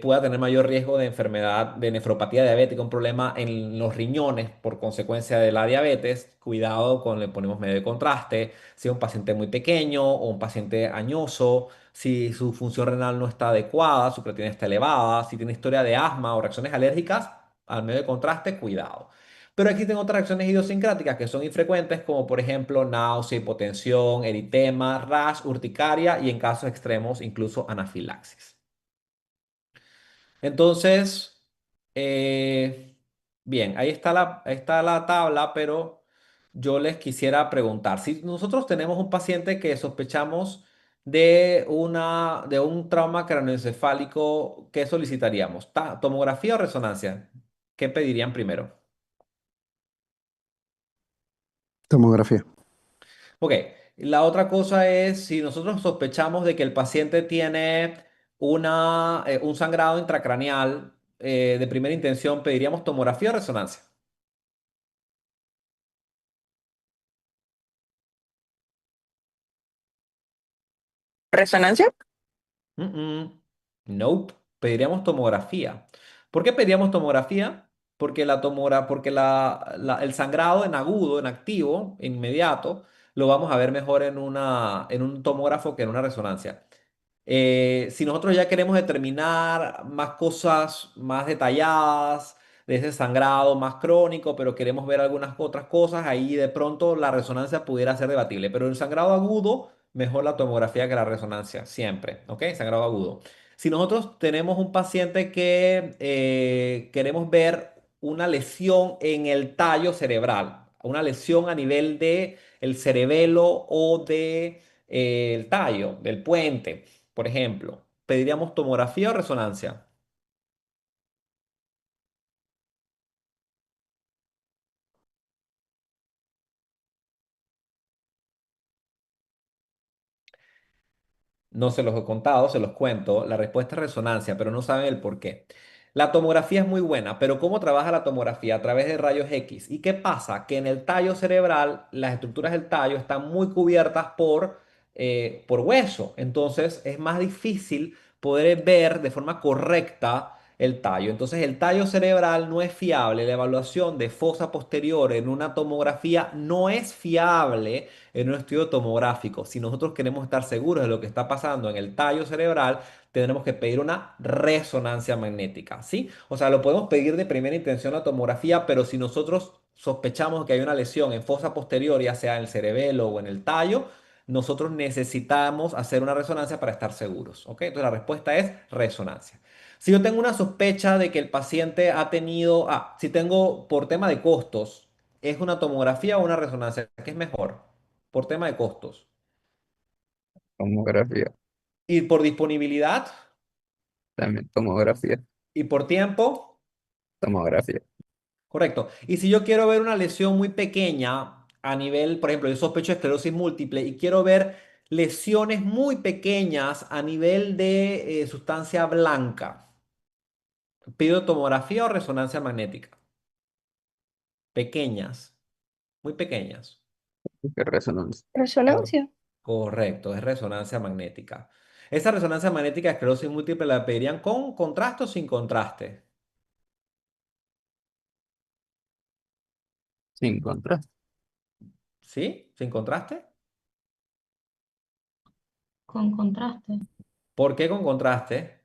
pueda tener mayor riesgo de enfermedad, de nefropatía diabética, un problema en los riñones por consecuencia de la diabetes, cuidado con le ponemos medio de contraste, si es un paciente muy pequeño o un paciente añoso, si su función renal no está adecuada, su creatinina está elevada, si tiene historia de asma o reacciones alérgicas al medio de contraste, cuidado. Pero existen otras reacciones idiosincráticas que son infrecuentes, como por ejemplo náusea, hipotensión, eritema, rash, urticaria y en casos extremos incluso anafilaxis. Entonces, bien, ahí está la tabla, pero yo les quisiera preguntar, si nosotros tenemos un paciente que sospechamos de un trauma craneoencefálico, ¿qué solicitaríamos? ¿Tomografía o resonancia? ¿Qué pedirían primero? Tomografía. Ok, la otra cosa es si nosotros sospechamos de que el paciente tiene un sangrado intracraneal de primera intención, ¿pediríamos tomografía o resonancia? ¿Resonancia? Mm-mm. Nope, pediríamos tomografía. ¿Por qué pediríamos tomografía? Porque el sangrado en agudo, en activo, inmediato, lo vamos a ver mejor en un tomógrafo que en una resonancia. Si nosotros ya queremos determinar más cosas más detalladas de ese sangrado más crónico, pero queremos ver algunas otras cosas, ahí de pronto la resonancia pudiera ser debatible. Pero el sangrado agudo, mejor la tomografía que la resonancia, siempre, ¿ok? Sangrado agudo. Si nosotros tenemos un paciente que queremos ver una lesión en el tallo cerebral, una lesión a nivel de el cerebelo o de el tallo, del puente, por ejemplo, ¿pediríamos tomografía o resonancia? No se los he contado, se los cuento. La respuesta es resonancia, pero no saben el por qué. La tomografía es muy buena, pero ¿cómo trabaja la tomografía? A través de rayos X. ¿Y qué pasa? Que en el tallo cerebral, las estructuras del tallo están muy cubiertas por hueso. Entonces es más difícil poder ver de forma correcta el tallo. Entonces el tallo cerebral no es fiable. La evaluación de fosa posterior en una tomografía no es fiable en un estudio tomográfico. Si nosotros queremos estar seguros de lo que está pasando en el tallo cerebral, tendremos que pedir una resonancia magnética, ¿sí? O sea, lo podemos pedir de primera intención la tomografía, pero si nosotros sospechamos que hay una lesión en fosa posterior, ya sea en el cerebelo o en el tallo, nosotros necesitamos hacer una resonancia para estar seguros, ¿ok? Entonces la respuesta es resonancia. Si yo tengo una sospecha de que el paciente ha tenido, si tengo por tema de costos, ¿es una tomografía o una resonancia? ¿Qué es mejor? Por tema de costos. Tomografía. Y por disponibilidad También tomografía. y por tiempo. Tomografía. Correcto. Y si yo quiero ver una lesión muy pequeña a nivel, por ejemplo, yo sospecho de esclerosis múltiple y quiero ver lesiones muy pequeñas a nivel de sustancia blanca, ¿pido tomografía o resonancia magnética? Pequeñas, muy pequeñas. ¿Qué resonancia? Cor- Resonancia. Correcto, es resonancia magnética. Esa resonancia magnética de esclerosis múltiple la pedirían con contraste o sin contraste. Sin contraste. ¿Sí? ¿Sin contraste? Con contraste. ¿Por qué con contraste?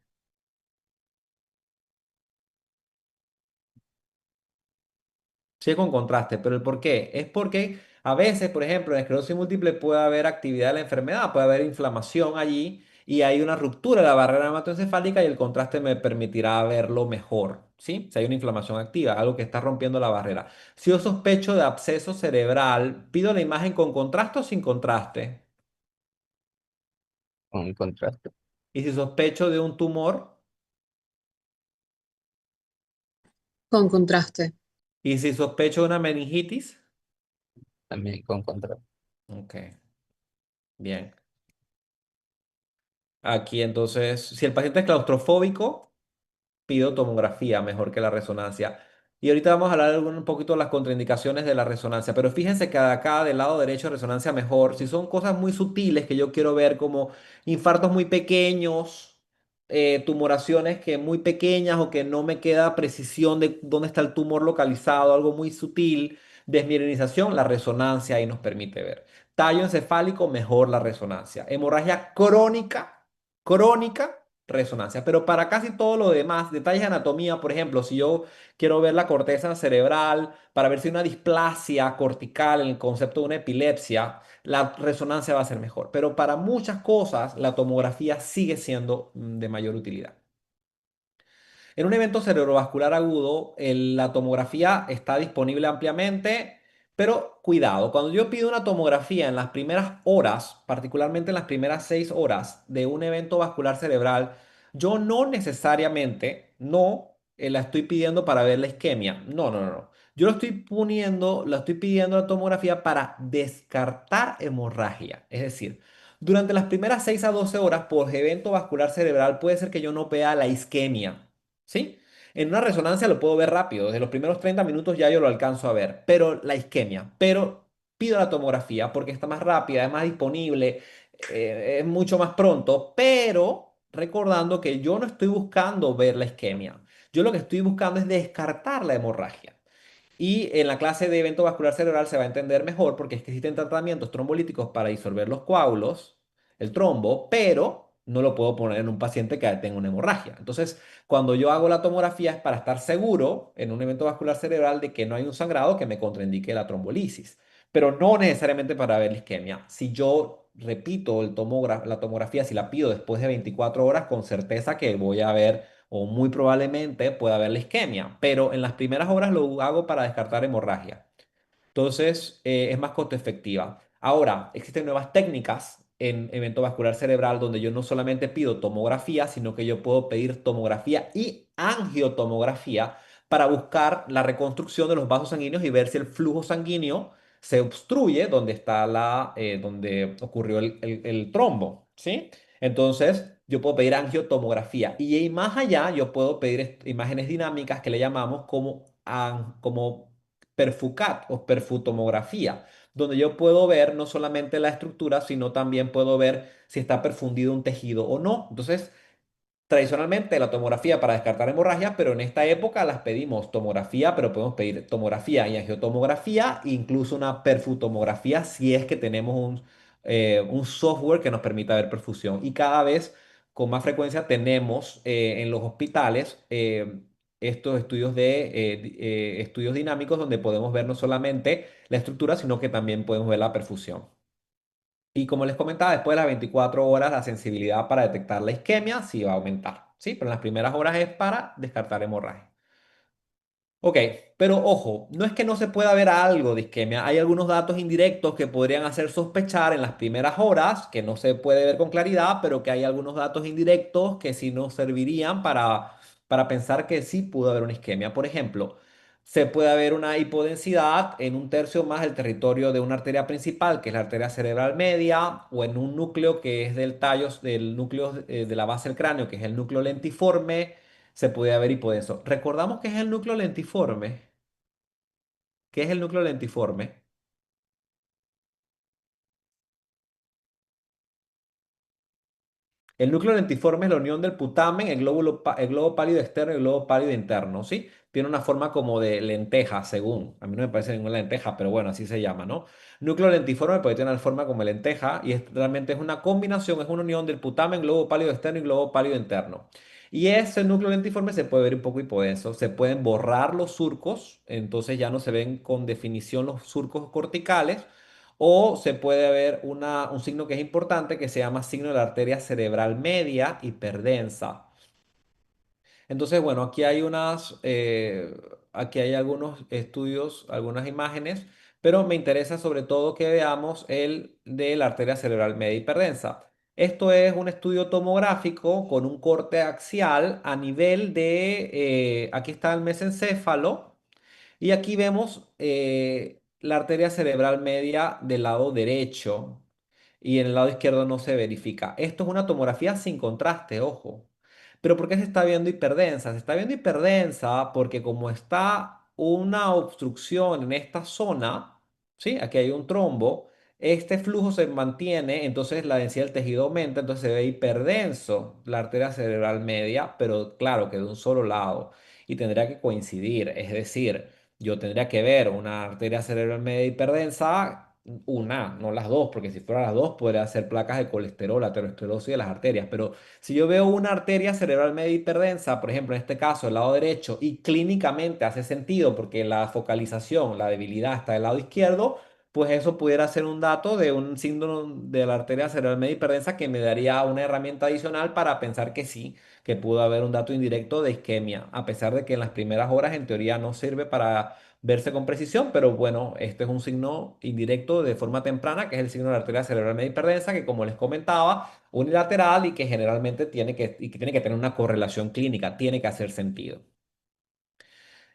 Sí, con contraste, pero ¿el por qué? Es porque a veces, por ejemplo, en esclerosis múltiple puede haber actividad de la enfermedad, puede haber inflamación allí y hay una ruptura de la barrera hematoencefálica y el contraste me permitirá verlo mejor, ¿sí? Si hay una inflamación activa, algo que está rompiendo la barrera. Si yo sospecho de absceso cerebral, ¿pido la imagen con contraste o sin contraste? Con contraste. Y si sospecho de un tumor, Con contraste. y si sospecho de una meningitis, También con contraste. ok, bien. Aquí entonces, si el paciente es claustrofóbico, pido tomografía mejor que la resonancia. Y ahorita vamos a hablar un poquito de las contraindicaciones de la resonancia, pero fíjense que acá del lado derecho resonancia mejor, si son cosas muy sutiles que yo quiero ver como infartos muy pequeños, tumoraciones que muy pequeñas o que no me queda precisión de dónde está el tumor localizado, algo muy sutil, desmielinización, la resonancia ahí nos permite ver. Tallo encefálico, mejor la resonancia. Hemorragia crónica, resonancia. Pero para casi todo lo demás, detalles de anatomía, por ejemplo, si yo quiero ver la corteza cerebral para ver si hay una displasia cortical en el concepto de una epilepsia, la resonancia va a ser mejor. Pero para muchas cosas, la tomografía sigue siendo de mayor utilidad. En un evento cerebrovascular agudo, la tomografía está disponible ampliamente, pero cuidado, cuando yo pido una tomografía en las primeras horas, particularmente en las primeras 6 horas de un evento vascular cerebral, yo no necesariamente, no la estoy pidiendo para ver la isquemia. No, no, no, no. Yo lo estoy poniendo, la estoy pidiendo la tomografía para descartar hemorragia. Es decir, durante las primeras 6 a 12 horas por evento vascular cerebral puede ser que yo no vea la isquemia. ¿Sí? En una resonancia lo puedo ver rápido, desde los primeros 30 minutos ya yo lo alcanzo a ver, pero la isquemia, pero pido la tomografía porque está más rápida, es más disponible, es mucho más pronto, pero recordando que yo no estoy buscando ver la isquemia, yo lo que estoy buscando es descartar la hemorragia. Y en la clase de evento vascular cerebral se va a entender mejor porque es que existen tratamientos trombolíticos para disolver los coágulos, el trombo, pero no lo puedo poner en un paciente que tenga una hemorragia. Entonces, cuando yo hago la tomografía es para estar seguro en un evento vascular cerebral de que no hay un sangrado que me contraindique la trombolisis, pero no necesariamente para ver la isquemia. Si yo repito la tomografía, si la pido después de 24 horas, con certeza que voy a ver o muy probablemente pueda haber la isquemia, pero en las primeras horas lo hago para descartar hemorragia. Entonces, es más costo efectiva. Ahora, existen nuevas técnicas en evento vascular cerebral donde yo no solamente pido tomografía, sino que yo puedo pedir tomografía y angiotomografía para buscar la reconstrucción de los vasos sanguíneos y ver si el flujo sanguíneo se obstruye donde está donde ocurrió el trombo, ¿sí? Entonces, yo puedo pedir angiotomografía y ahí más allá yo puedo pedir imágenes dinámicas que le llamamos como perfucat o perfutomografía, donde yo puedo ver no solamente la estructura, sino también puedo ver si está perfundido un tejido o no. Entonces, tradicionalmente la tomografía para descartar hemorragia, pero en esta época las pedimos tomografía, pero podemos pedir tomografía y angiotomografía, incluso una perfutomografía si es que tenemos un software que nos permita ver perfusión. Y cada vez con más frecuencia tenemos en los hospitales estos estudios estudios dinámicos donde podemos ver no solamente la estructura, sino que también podemos ver la perfusión. Y como les comentaba, después de las 24 horas la sensibilidad para detectar la isquemia sí va a aumentar, ¿sí? Pero en las primeras horas es para descartar hemorragia. Ok, pero ojo, no es que no se pueda ver algo de isquemia. Hay algunos datos indirectos que podrían hacer sospechar en las primeras horas, que no se puede ver con claridad, pero que hay algunos datos indirectos que sí nos servirían para pensar que sí pudo haber una isquemia. Por ejemplo, se puede haber una hipodensidad en un tercio más del territorio de una arteria principal, que es la arteria cerebral media, o en un núcleo que es del tallo, del núcleo de la base del cráneo, que es el núcleo lentiforme se puede haber hipodenso. Recordamos que es el núcleo lentiforme. ¿Qué es el núcleo lentiforme? El núcleo lentiforme es la unión del putamen, el globo pálido externo y el globo pálido interno, ¿sí? Tiene una forma como de lenteja, según. A mí no me parece ninguna lenteja, pero bueno, así se llama, ¿no? Núcleo lentiforme puede tener una forma como lenteja y realmente es una combinación, es una unión del putamen, globo pálido externo y globo pálido interno. Y ese núcleo lentiforme se puede ver un poco hipodenso. Se pueden borrar los surcos, entonces ya no se ven con definición los surcos corticales o se puede ver un signo que es importante que se llama signo de la arteria cerebral media hiperdensa. Entonces, bueno, aquí hay algunos estudios, algunas imágenes, pero me interesa sobre todo que veamos el de la arteria cerebral media hiperdensa. Esto es un estudio tomográfico con un corte axial a nivel aquí está el mesencéfalo, y aquí vemos la arteria cerebral media del lado derecho y en el lado izquierdo no se verifica. Esto es una tomografía sin contraste, ojo. Pero ¿por qué se está viendo hiperdensa? Se está viendo hiperdensa porque como está una obstrucción en esta zona, ¿sí? Aquí hay un trombo, este flujo se mantiene, entonces la densidad del tejido aumenta, entonces se ve hiperdenso la arteria cerebral media, pero claro que de un solo lado y tendría que coincidir, es decir, yo tendría que ver una arteria cerebral media hiperdensa, una, no las dos, porque si fuera las dos podría ser placas de colesterol, aterosclerosis de las arterias, pero si yo veo una arteria cerebral media hiperdensa, por ejemplo, en este caso el lado derecho, y clínicamente hace sentido porque la focalización, la debilidad está del lado izquierdo, pues eso pudiera ser un dato de un síndrome de la arteria cerebral media hiperdensa que me daría una herramienta adicional para pensar que sí, que pudo haber un dato indirecto de isquemia, a pesar de que en las primeras horas en teoría no sirve para verse con precisión, pero bueno, este es un signo indirecto de forma temprana, que es el signo de la arteria cerebral media hiperdensa, que como les comentaba, unilateral y que generalmente tiene que tener una correlación clínica, tiene que hacer sentido.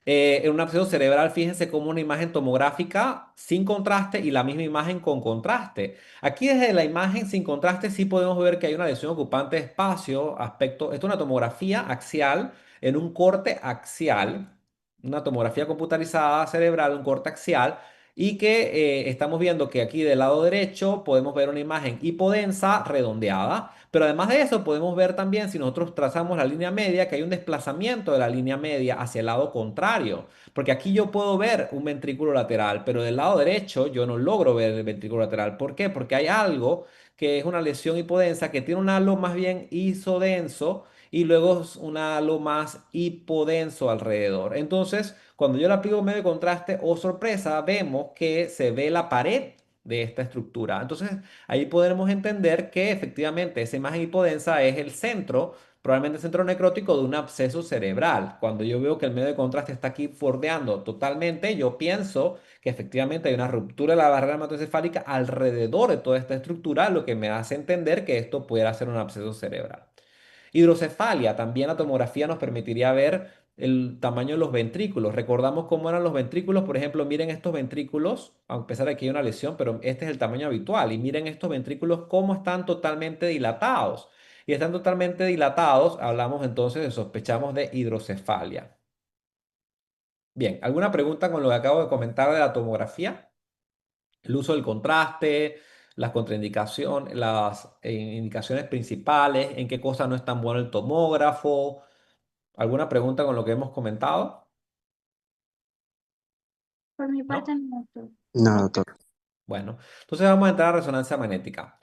En un absceso cerebral, fíjense como una imagen tomográfica sin contraste y la misma imagen con contraste. Aquí desde la imagen sin contraste sí podemos ver que hay una lesión ocupante de espacio, aspecto, esto es una tomografía axial en un corte axial, una tomografía computarizada cerebral, un corte axial, y que estamos viendo que aquí del lado derecho podemos ver una imagen hipodensa redondeada. Pero además de eso, podemos ver también, si nosotros trazamos la línea media, que hay un desplazamiento de la línea media hacia el lado contrario. Porque aquí yo puedo ver un ventrículo lateral, pero del lado derecho yo no logro ver el ventrículo lateral. ¿Por qué? Porque hay algo que es una lesión hipodensa que tiene un halo más bien isodenso y luego es un halo más hipodenso alrededor. Entonces, cuando yo le aplico medio de contraste, oh sorpresa, vemos que se ve la pared de esta estructura. Entonces, ahí podremos entender que efectivamente esa imagen hipodensa es el centro, probablemente el centro necrótico de un absceso cerebral. Cuando yo veo que el medio de contraste está aquí bordeando totalmente, yo pienso que efectivamente hay una ruptura de la barrera hematocefálica alrededor de toda esta estructura, lo que me hace entender que esto pudiera ser un absceso cerebral. Hidrocefalia, también la tomografía nos permitiría ver el tamaño de los ventrículos. Recordamos cómo eran los ventrículos, por ejemplo, miren estos ventrículos, a pesar de que hay una lesión, pero este es el tamaño habitual. Y miren estos ventrículos cómo están totalmente dilatados. y están totalmente dilatados, hablamos entonces de sospechamos de hidrocefalia. Bien, ¿alguna pregunta con lo que acabo de comentar de la tomografía? El uso del contraste, las contraindicaciones, las indicaciones principales, en qué cosas no es tan bueno el tomógrafo. ¿Alguna pregunta con lo que hemos comentado? Por mi ¿No? parte, no, doctor. No, Ok. doctor. Bueno, entonces vamos a entrar a resonancia magnética.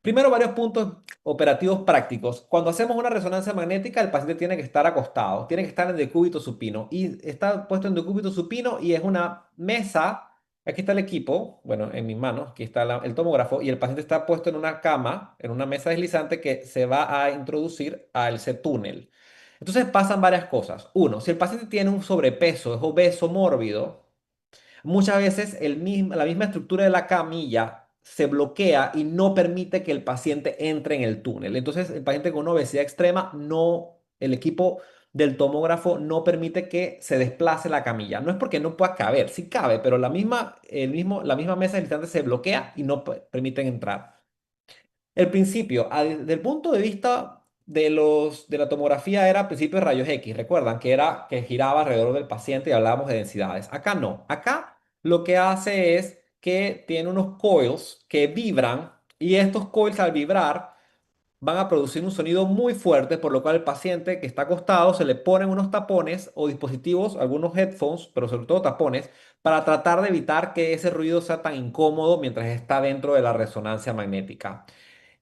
Primero, varios puntos operativos prácticos. Cuando hacemos una resonancia magnética, el paciente tiene que estar acostado, tiene que estar en decúbito supino y está puesto en decúbito supino y es una mesa. Aquí está el equipo, bueno, en mis manos, aquí está el tomógrafo y el paciente está puesto en una cama, en una mesa deslizante que se va a introducir a ese túnel. Entonces pasan varias cosas. Uno, si el paciente tiene un sobrepeso, es obeso mórbido, muchas veces la misma estructura de la camilla se bloquea y no permite que el paciente entre en el túnel. Entonces, el paciente con una obesidad extrema, no, el equipo del tomógrafo no permite que se desplace la camilla. No es porque no pueda caber, sí cabe, pero la misma mesa del instante se bloquea y no permiten entrar. El principio, desde el punto de vista de la tomografía, era principio de rayos X. Recuerdan que era que giraba alrededor del paciente y hablábamos de densidades. Acá no. Acá lo que hace es que tiene unos coils que vibran y estos coils al vibrar van a producir un sonido muy fuerte, por lo cual el paciente que está acostado se le ponen unos tapones o dispositivos, algunos headphones, pero sobre todo tapones, para tratar de evitar que ese ruido sea tan incómodo mientras está dentro de la resonancia magnética.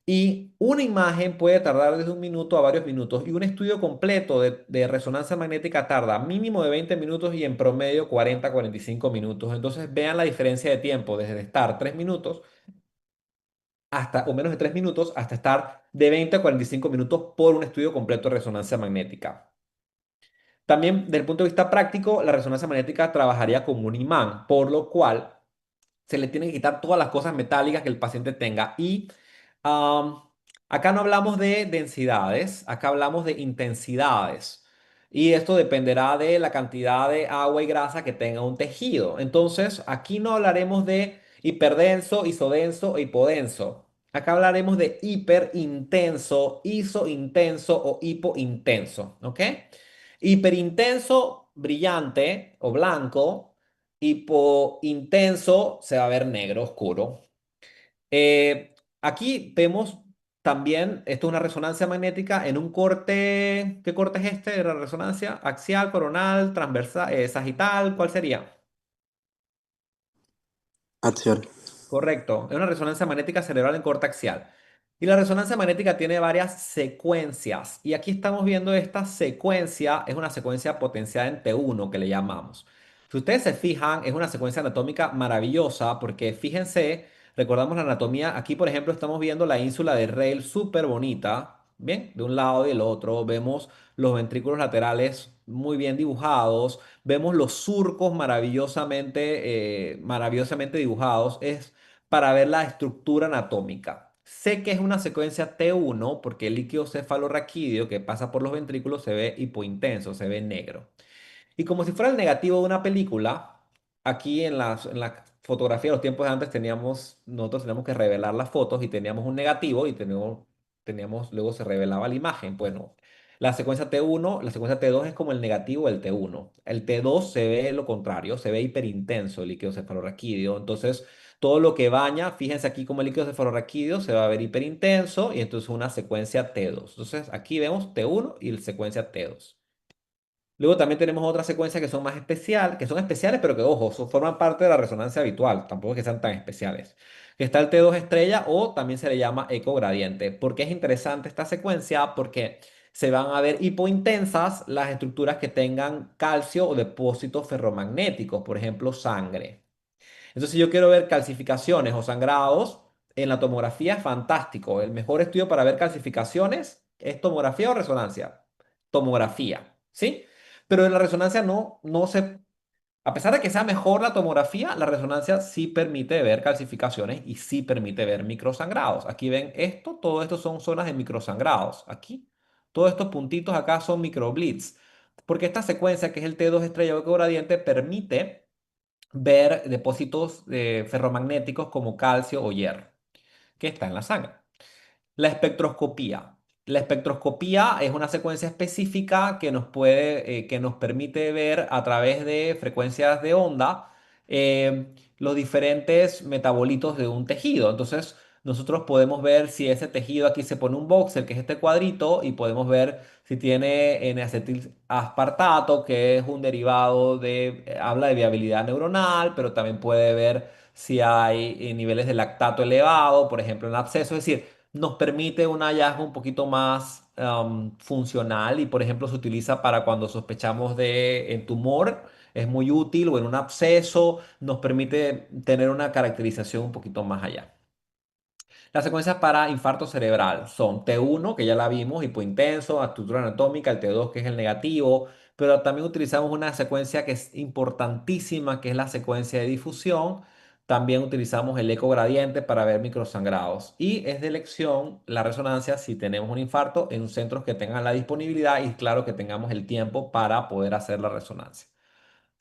Y una imagen puede tardar desde un minuto a varios minutos y un estudio completo de resonancia magnética tarda mínimo de 20 minutos y en promedio 40 a 45 minutos. Entonces vean la diferencia de tiempo desde estar 3 minutos hasta, o menos de 3 minutos hasta estar de 20 a 45 minutos por un estudio completo de resonancia magnética. También, desde el punto de vista práctico, la resonancia magnética trabajaría como un imán, por lo cual se le tienen que quitar todas las cosas metálicas que el paciente tenga. Y am, acá no hablamos de densidades, acá hablamos de intensidades. Y esto dependerá de la cantidad de agua y grasa que tenga un tejido. Entonces, aquí no hablaremos de hiperdenso, isodenso o hipodenso. Acá hablaremos de hiperintenso, isointenso o hipointenso. ¿Ok? Hiperintenso, brillante o blanco. Hipointenso se va a ver negro, oscuro. Aquí vemos también, esto es una resonancia magnética en un corte. ¿Qué corte es este de la resonancia? Axial, coronal, transversal, sagital, ¿cuál sería? Axial. Correcto, es una resonancia magnética cerebral en corte axial. Y la resonancia magnética tiene varias secuencias. Y aquí estamos viendo esta secuencia, es una secuencia potenciada en T1 que le llamamos. Si ustedes se fijan, es una secuencia anatómica maravillosa porque fíjense, recordamos la anatomía, aquí por ejemplo estamos viendo la ínsula de Rayleigh súper bonita, bien, de un lado y del otro, vemos los ventrículos laterales muy bien dibujados, vemos los surcos maravillosamente dibujados. Es para ver la estructura anatómica. Sé que es una secuencia T1 porque el líquido cefalorraquídeo que pasa por los ventrículos se ve hipointenso, se ve negro. Y como si fuera el negativo de una película, aquí en la fotografía de los tiempos de antes nosotros teníamos que revelar las fotos y teníamos un negativo y luego se revelaba la imagen. Bueno, la secuencia T1, la secuencia T2 es como el negativo del T1. El T2 se ve lo contrario, se ve hiperintenso el líquido cefalorraquídeo. Entonces, todo lo que baña, fíjense aquí como el líquido cefalorraquídeo se va a ver hiperintenso y entonces una secuencia T2. Entonces, aquí vemos T1 y la secuencia T2. Luego también tenemos otras secuencias que son más especiales, que son especiales, pero que, ojo, forman parte de la resonancia habitual, tampoco es que sean tan especiales. Que está el T2 estrella o también se le llama ecogradiente. ¿Por qué es interesante esta secuencia? Porque se van a ver hipointensas las estructuras que tengan calcio o depósitos ferromagnéticos, por ejemplo, sangre. Entonces, si yo quiero ver calcificaciones o sangrados en la tomografía, es fantástico. El mejor estudio para ver calcificaciones es tomografía o resonancia. Tomografía, ¿sí? Pero en la resonancia no se... A pesar de que sea mejor la tomografía, la resonancia sí permite ver calcificaciones y sí permite ver microsangrados. Aquí ven esto, todo esto son zonas de microsangrados. Aquí, todos estos puntitos acá son microblitz. Porque esta secuencia, que es el T2 estrella o gradiente, permite ver depósitos ferromagnéticos como calcio o hierro, que está en la sangre. La espectroscopía. La espectroscopía es una secuencia específica que nos permite ver a través de frecuencias de onda los diferentes metabolitos de un tejido. Entonces, nosotros podemos ver si ese tejido aquí se pone un voxel, que es este cuadrito, y podemos ver si tiene N-acetil-aspartato, que es un derivado habla de viabilidad neuronal, pero también puede ver si hay niveles de lactato elevado, por ejemplo, en absceso. Es decir, nos permite un hallazgo un poquito más funcional y, por ejemplo, se utiliza para cuando sospechamos de tumor, es muy útil, o en un absceso, nos permite tener una caracterización un poquito más allá. Las secuencias para infarto cerebral son T1, que ya la vimos, hipointenso, estructura anatómica, el T2, que es el negativo, pero también utilizamos una secuencia que es importantísima, que es la secuencia de difusión. También utilizamos el ecogradiente para ver microsangrados. Y es de elección la resonancia si tenemos un infarto en centros que tengan la disponibilidad y, claro, que tengamos el tiempo para poder hacer la resonancia.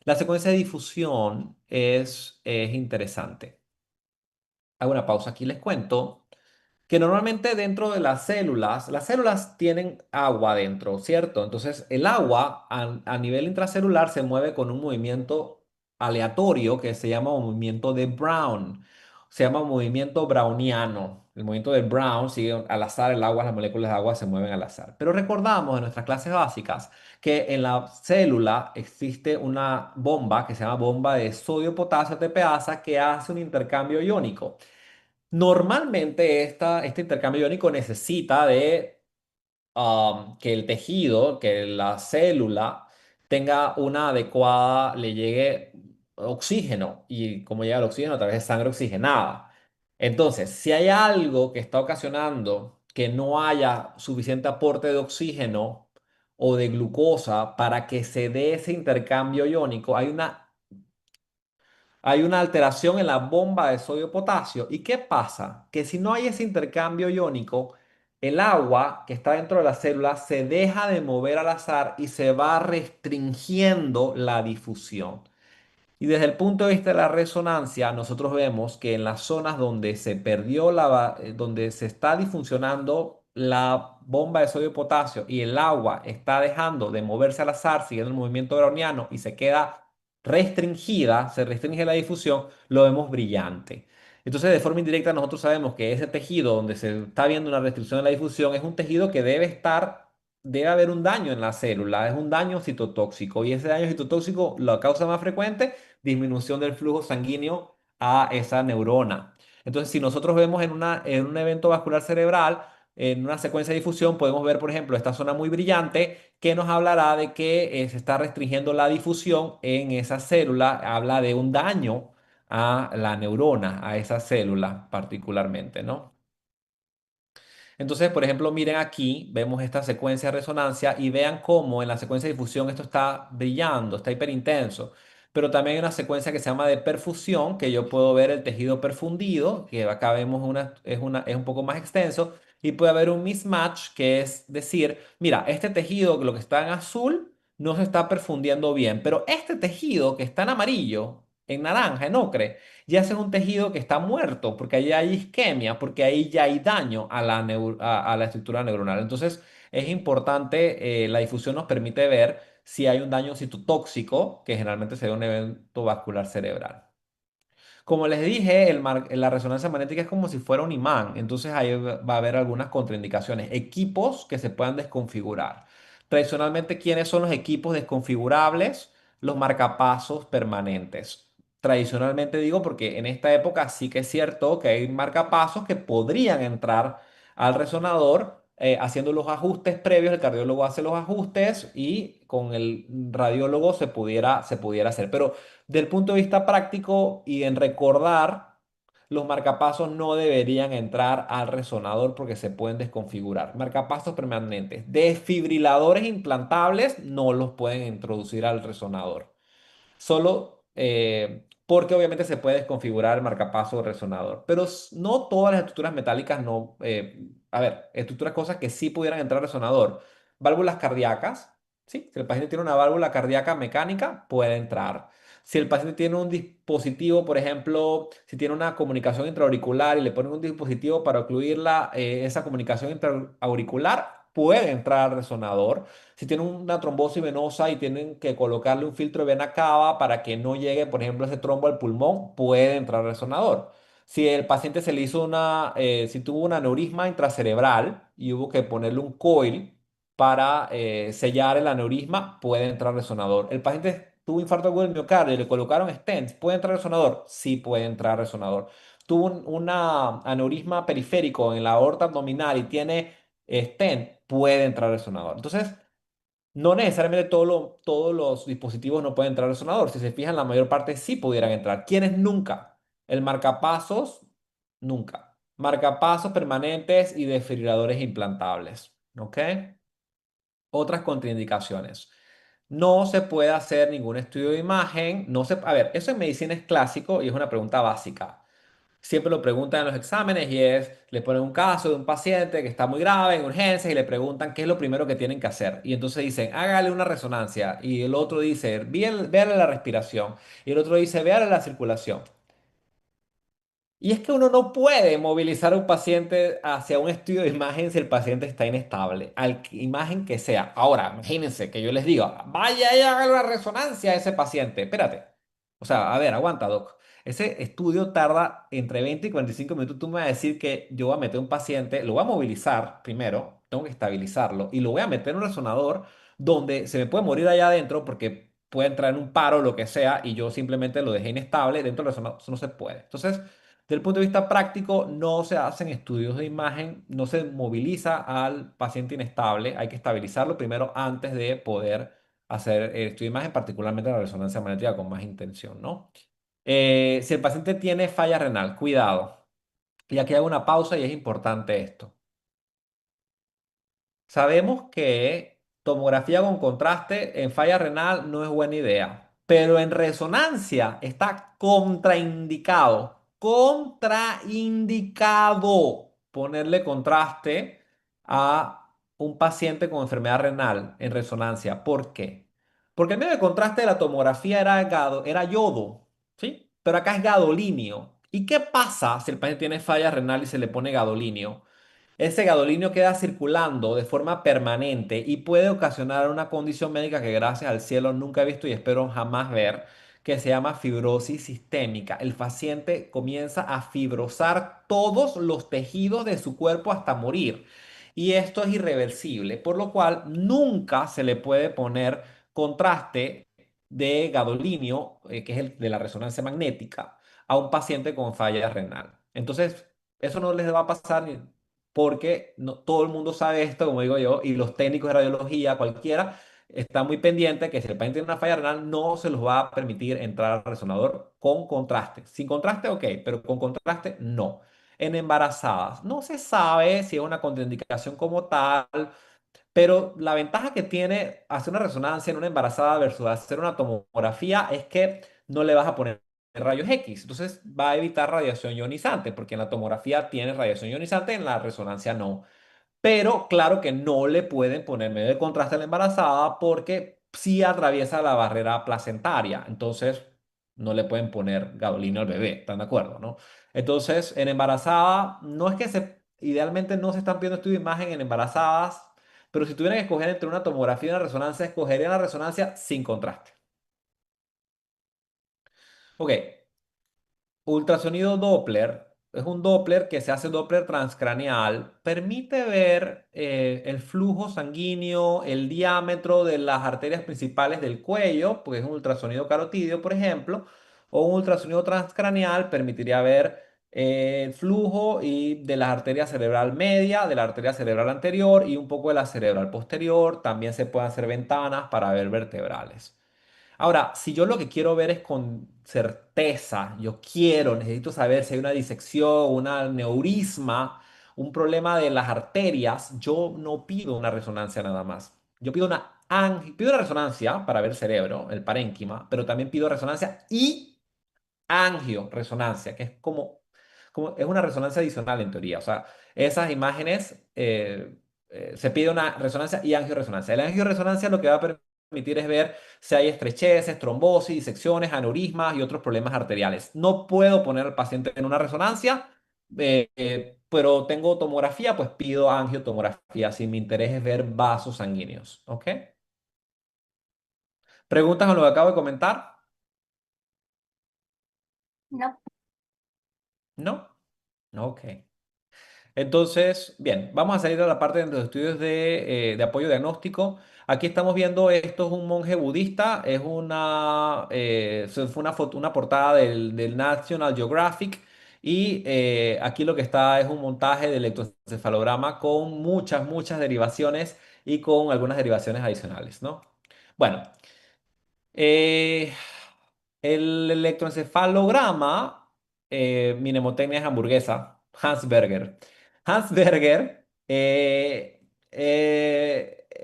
La secuencia de difusión es interesante. Hago una pausa aquí, les cuento que normalmente dentro de las células tienen agua dentro, ¿cierto? Entonces, el agua a nivel intracelular se mueve con un movimiento aleatorio que se llama movimiento de Brown. Se llama movimiento browniano. El movimiento de Brown sigue al azar, el agua, las moléculas de agua se mueven al azar. Pero recordamos en nuestras clases básicas que en la célula existe una bomba que se llama bomba de sodio-potasio ATPasa que hace un intercambio iónico. Normalmente este intercambio iónico necesita de que el tejido, que la célula tenga una adecuada, le llegue oxígeno. Y como llega el oxígeno a través de sangre oxigenada. Entonces, si hay algo que está ocasionando que no haya suficiente aporte de oxígeno o de glucosa para que se dé ese intercambio iónico, hay una alteración en la bomba de sodio-potasio. ¿Y qué pasa? Que si no hay ese intercambio iónico, el agua que está dentro de la célula se deja de mover al azar y se va restringiendo la difusión. Y desde el punto de vista de la resonancia, nosotros vemos que en las zonas donde se perdió donde se está disfuncionando la bomba de sodio y potasio y el agua está dejando de moverse al azar siguiendo el movimiento browniano y se queda restringida, se restringe la difusión, lo vemos brillante. Entonces, de forma indirecta, nosotros sabemos que ese tejido donde se está viendo una restricción de la difusión es un tejido que debe haber un daño en la célula, es un daño citotóxico y ese daño citotóxico, la causa más frecuente, disminución del flujo sanguíneo a esa neurona. Entonces, si nosotros vemos en un evento vascular cerebral, en una secuencia de difusión, podemos ver, por ejemplo, esta zona muy brillante que nos hablará de que se está restringiendo la difusión en esa célula, habla de un daño a la neurona, a esa célula particularmente, ¿no? Entonces, por ejemplo, miren aquí, vemos esta secuencia de resonancia y vean cómo en la secuencia de difusión esto está brillando, está hiperintenso. Pero también hay una secuencia que se llama de perfusión, que yo puedo ver el tejido perfundido, que acá vemos es un poco más extenso, y puede haber un mismatch, que es decir, mira, este tejido, lo que está en azul, no se está perfundiendo bien, pero este tejido que está en amarillo, en naranja, en ocre, ya ese es un tejido que está muerto, porque ahí hay isquemia, porque ahí ya hay daño a la estructura neuronal. Entonces, es importante, la difusión nos permite ver si hay un daño citotóxico, que generalmente se da en un evento vascular cerebral. Como les dije, la resonancia magnética es como si fuera un imán, entonces ahí va a haber algunas contraindicaciones. Equipos que se puedan desconfigurar. Tradicionalmente, ¿quiénes son los equipos desconfigurables? Los marcapasos permanentes. Tradicionalmente digo porque en esta época sí que es cierto que hay marcapasos que podrían entrar al resonador haciendo los ajustes previos, el cardiólogo hace los ajustes y con el radiólogo se pudiera hacer. Pero del punto de vista práctico y en recordar, los marcapasos no deberían entrar al resonador porque se pueden desconfigurar. Marcapasos permanentes. Desfibriladores implantables no los pueden introducir al resonador. Solo porque obviamente se puede desconfigurar el marcapaso resonador. Pero no todas las estructuras metálicas, no. A ver, estructuras, cosas que sí pudieran entrar al resonador. Válvulas cardíacas, ¿sí? Si el paciente tiene una válvula cardíaca mecánica, puede entrar. Si el paciente tiene un dispositivo, por ejemplo, si tiene una comunicación intraauricular y le ponen un dispositivo para ocluir esa comunicación intraauricular, puede entrar al resonador. Si tiene una trombosis venosa y tienen que colocarle un filtro de vena cava para que no llegue, por ejemplo, ese trombo al pulmón, puede entrar al resonador. Si el paciente se le hizo si tuvo un aneurisma intracerebral y hubo que ponerle un coil para sellar el aneurisma, puede entrar al resonador. El paciente tuvo infarto agudo del miocardio y le colocaron stents, ¿puede entrar al resonador? Sí, puede entrar al resonador. Tuvo una aneurisma periférico en la aorta abdominal y tiene stent, puede entrar al resonador. Entonces, no necesariamente todos los dispositivos no pueden entrar al resonador. Si se fijan, la mayor parte sí pudieran entrar. ¿Quiénes nunca? El marcapasos, nunca. Marcapasos permanentes y desfibriladores implantables. ¿Ok? Otras contraindicaciones. No se puede hacer ningún estudio de imagen. A ver, eso en medicina es clásico y es una pregunta básica. Siempre lo preguntan en los exámenes y le ponen un caso de un paciente que está muy grave en urgencias y le preguntan qué es lo primero que tienen que hacer. Y entonces dicen, hágale una resonancia. Y el otro dice, véale la respiración. Y el otro dice, véale la circulación. Y es que uno no puede movilizar a un paciente hacia un estudio de imagen si el paciente está inestable, imagen que sea. Ahora, imagínense que yo les diga, vaya y haga la resonancia a ese paciente. Espérate. O sea, a ver, aguanta, doc. Ese estudio tarda entre 20 y 45 minutos. Tú me vas a decir que yo voy a meter un paciente, lo voy a movilizar primero, tengo que estabilizarlo, y lo voy a meter en un resonador donde se me puede morir allá adentro porque puede entrar en un paro o lo que sea, y yo simplemente lo dejé inestable dentro del resonador. Eso no se puede. Entonces, desde el punto de vista práctico, no se hacen estudios de imagen, no se moviliza al paciente inestable, hay que estabilizarlo primero antes de poder hacer el estudio de imagen, particularmente la resonancia magnética con más intención, ¿no? Si el paciente tiene falla renal, cuidado. Y aquí hago una pausa y es importante esto. Sabemos que tomografía con contraste en falla renal no es buena idea, pero en resonancia está contraindicado, contraindicado ponerle contraste a un paciente con enfermedad renal en resonancia. ¿Por qué? Porque el medio de contraste de la tomografía era yodo, ¿sí? Pero acá es gadolinio. ¿Y qué pasa si el paciente tiene falla renal y se le pone gadolinio? Ese gadolinio queda circulando de forma permanente y puede ocasionar una condición médica que gracias al cielo nunca he visto y espero jamás ver, que se llama fibrosis sistémica. El paciente comienza a fibrosar todos los tejidos de su cuerpo hasta morir. Y esto es irreversible, por lo cual nunca se le puede poner contraste de gadolinio, que es el de la resonancia magnética, a un paciente con falla renal. Entonces, eso no les va a pasar porque no, todo el mundo sabe esto, como digo yo, y los técnicos de radiología, cualquiera, está muy pendiente que si el paciente tiene una falla renal, no se los va a permitir entrar al resonador con contraste. Sin contraste, ok, pero con contraste, no. En embarazadas, no se sabe si es una contraindicación como tal, pero la ventaja que tiene hacer una resonancia en una embarazada versus hacer una tomografía es que no le vas a poner rayos X. Entonces va a evitar radiación ionizante, porque en la tomografía tiene radiación ionizante, en la resonancia no. Pero claro que no le pueden poner medio de contraste a la embarazada porque sí atraviesa la barrera placentaria. Entonces no le pueden poner gadolinio al bebé. ¿Están de acuerdo, no? Entonces en embarazada no es que idealmente no se están pidiendo estudio de imagen en embarazadas, pero si tuvieran que escoger entre una tomografía y una resonancia, escogerían la resonancia sin contraste. Ok, ultrasonido Doppler es un Doppler que se hace Doppler transcraneal. Permite ver el flujo sanguíneo, el diámetro de las arterias principales del cuello, porque es un ultrasonido carotidio, por ejemplo, o un ultrasonido transcraneal permitiría ver el flujo y de la arteria cerebral media, de la arteria cerebral anterior y un poco de la cerebral posterior. También se pueden hacer ventanas para ver vertebrales. Ahora, si yo lo que quiero ver es con certeza, necesito saber si hay una disección, un aneurisma, un problema de las arterias, yo no pido una resonancia nada más. Yo pido una resonancia para ver el cerebro, el parénquima, pero también pido resonancia y angioresonancia, que es es una resonancia adicional en teoría. O sea, esas imágenes se pide una resonancia y angioresonancia. La angioresonancia lo que va a permitir permitir es ver si hay estrecheces, trombosis, disecciones, aneurismas y otros problemas arteriales. No puedo poner al paciente en una resonancia, pero tengo tomografía, pues pido angiotomografía si mi interés es ver vasos sanguíneos. ¿Ok? ¿Preguntas a lo que acabo de comentar? No. ¿No? Ok. Entonces, bien, vamos a salir a la parte de los estudios de apoyo diagnóstico. Aquí estamos viendo, esto es un monje budista, es fue una foto, una portada del National Geographic y aquí lo que está es un montaje de electroencefalograma con muchas derivaciones y con algunas derivaciones adicionales, ¿no? Bueno, eh, el electroencefalograma, mi mnemotecnia es hamburguesa, Hans Berger. Hans Berger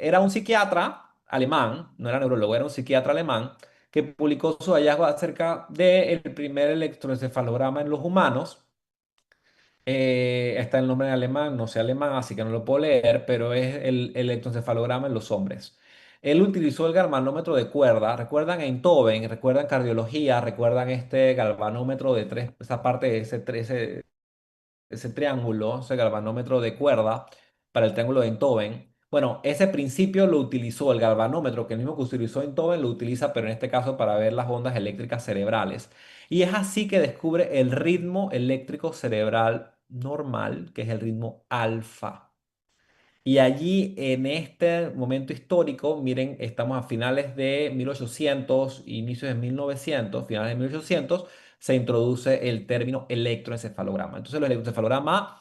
era un psiquiatra alemán, no era neurólogo, era un psiquiatra alemán que publicó su hallazgo acerca del primer electroencefalograma en los humanos. Está el nombre en alemán, no sé alemán, así que no lo puedo leer, pero es el electroencefalograma en los hombres. Él utilizó el galvanómetro de cuerda. ¿Recuerdan Einthoven? ¿Recuerdan cardiología? ¿Recuerdan este galvanómetro de tres, esa parte de ese triángulo, ese galvanómetro de cuerda para el triángulo de Einthoven? Bueno, ese principio lo utilizó el galvanómetro, que el mismo que utilizó Einthoven lo utiliza, pero en este caso para ver las ondas eléctricas cerebrales. Y es así que descubre el ritmo eléctrico cerebral normal, que es el ritmo alfa. Y allí, en este momento histórico, miren, estamos a finales de 1800, inicios de 1900, finales de 1800, se introduce el término electroencefalograma. Entonces, los electroencefalogramas,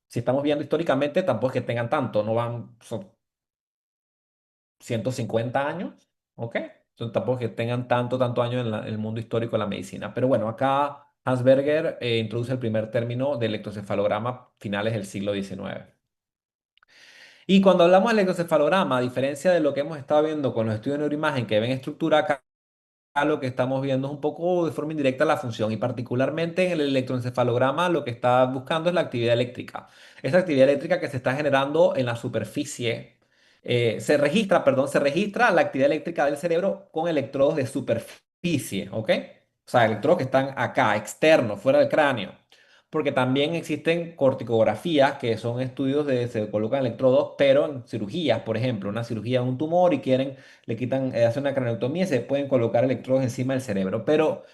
si estamos viendo históricamente, tampoco es que tengan tanto, no van, son 150 años, ¿ok? Son tampoco es que tengan tanto años en el mundo histórico de la medicina. Pero bueno, acá Hans Berger introduce el primer término de electroencefalograma finales del siglo XIX. Y cuando hablamos de electroencefalograma, a diferencia de lo que hemos estado viendo con los estudios de neuroimagen que ven estructura, acá lo que estamos viendo es un poco de forma indirecta la función y particularmente en el electroencefalograma lo que está buscando es la actividad eléctrica. Esa actividad eléctrica que se está generando en la superficie, se registra la actividad eléctrica del cerebro con electrodos de superficie, ¿ok? O sea, electrodos que están acá, externos, fuera del cráneo. Porque también existen corticografías, que son estudios de se colocan electrodos, pero en cirugías, por ejemplo, una cirugía de un tumor y quieren le quitan, hacen una craniotomía y se pueden colocar electrodos encima del cerebro. Pero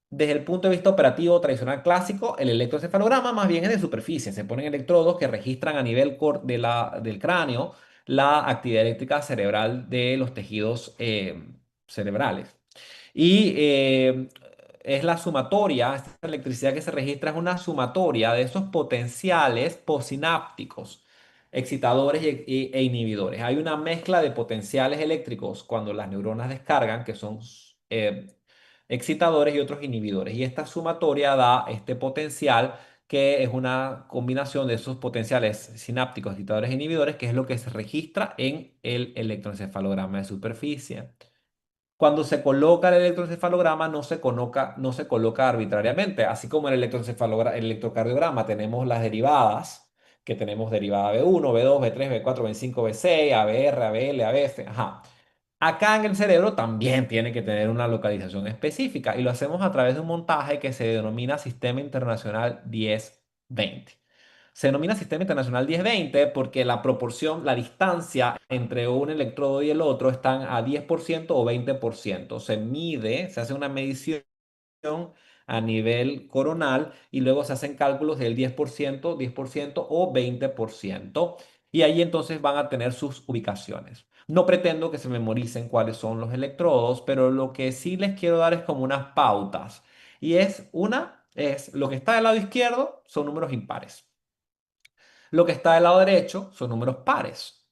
desde el punto de vista operativo tradicional clásico, el electroencefalograma más bien es de superficie. Se ponen electrodos que registran a nivel del cráneo la actividad eléctrica cerebral de los tejidos cerebrales. Y es la sumatoria, esta electricidad que se registra es una sumatoria de esos potenciales posinápticos, excitadores e inhibidores. Hay una mezcla de potenciales eléctricos cuando las neuronas descargan, que son eh, excitadores y otros inhibidores. Y esta sumatoria da este potencial que es una combinación de esos potenciales sinápticos, excitadores e inhibidores, que es lo que se registra en el electroencefalograma de superficie. Cuando se coloca el electroencefalograma no se coloca arbitrariamente, así como en el electrocardiograma tenemos las derivadas, que tenemos derivada B1, B2, B3, B4, B5, B6, ABR, ABL, ABF, ajá. Acá en el cerebro también tiene que tener una localización específica y lo hacemos a través de un montaje que se denomina Sistema Internacional 1020. Se denomina Sistema Internacional 1020 porque la proporción, la distancia entre un electrodo y el otro están a 10% o 20%. Se mide, se hace una medición a nivel coronal y luego se hacen cálculos del 10% o 20%. Y ahí entonces van a tener sus ubicaciones. No pretendo que se memoricen cuáles son los electrodos, pero lo que sí les quiero dar es como unas pautas. Y es lo que está del lado izquierdo son números impares. Lo que está del lado derecho son números pares.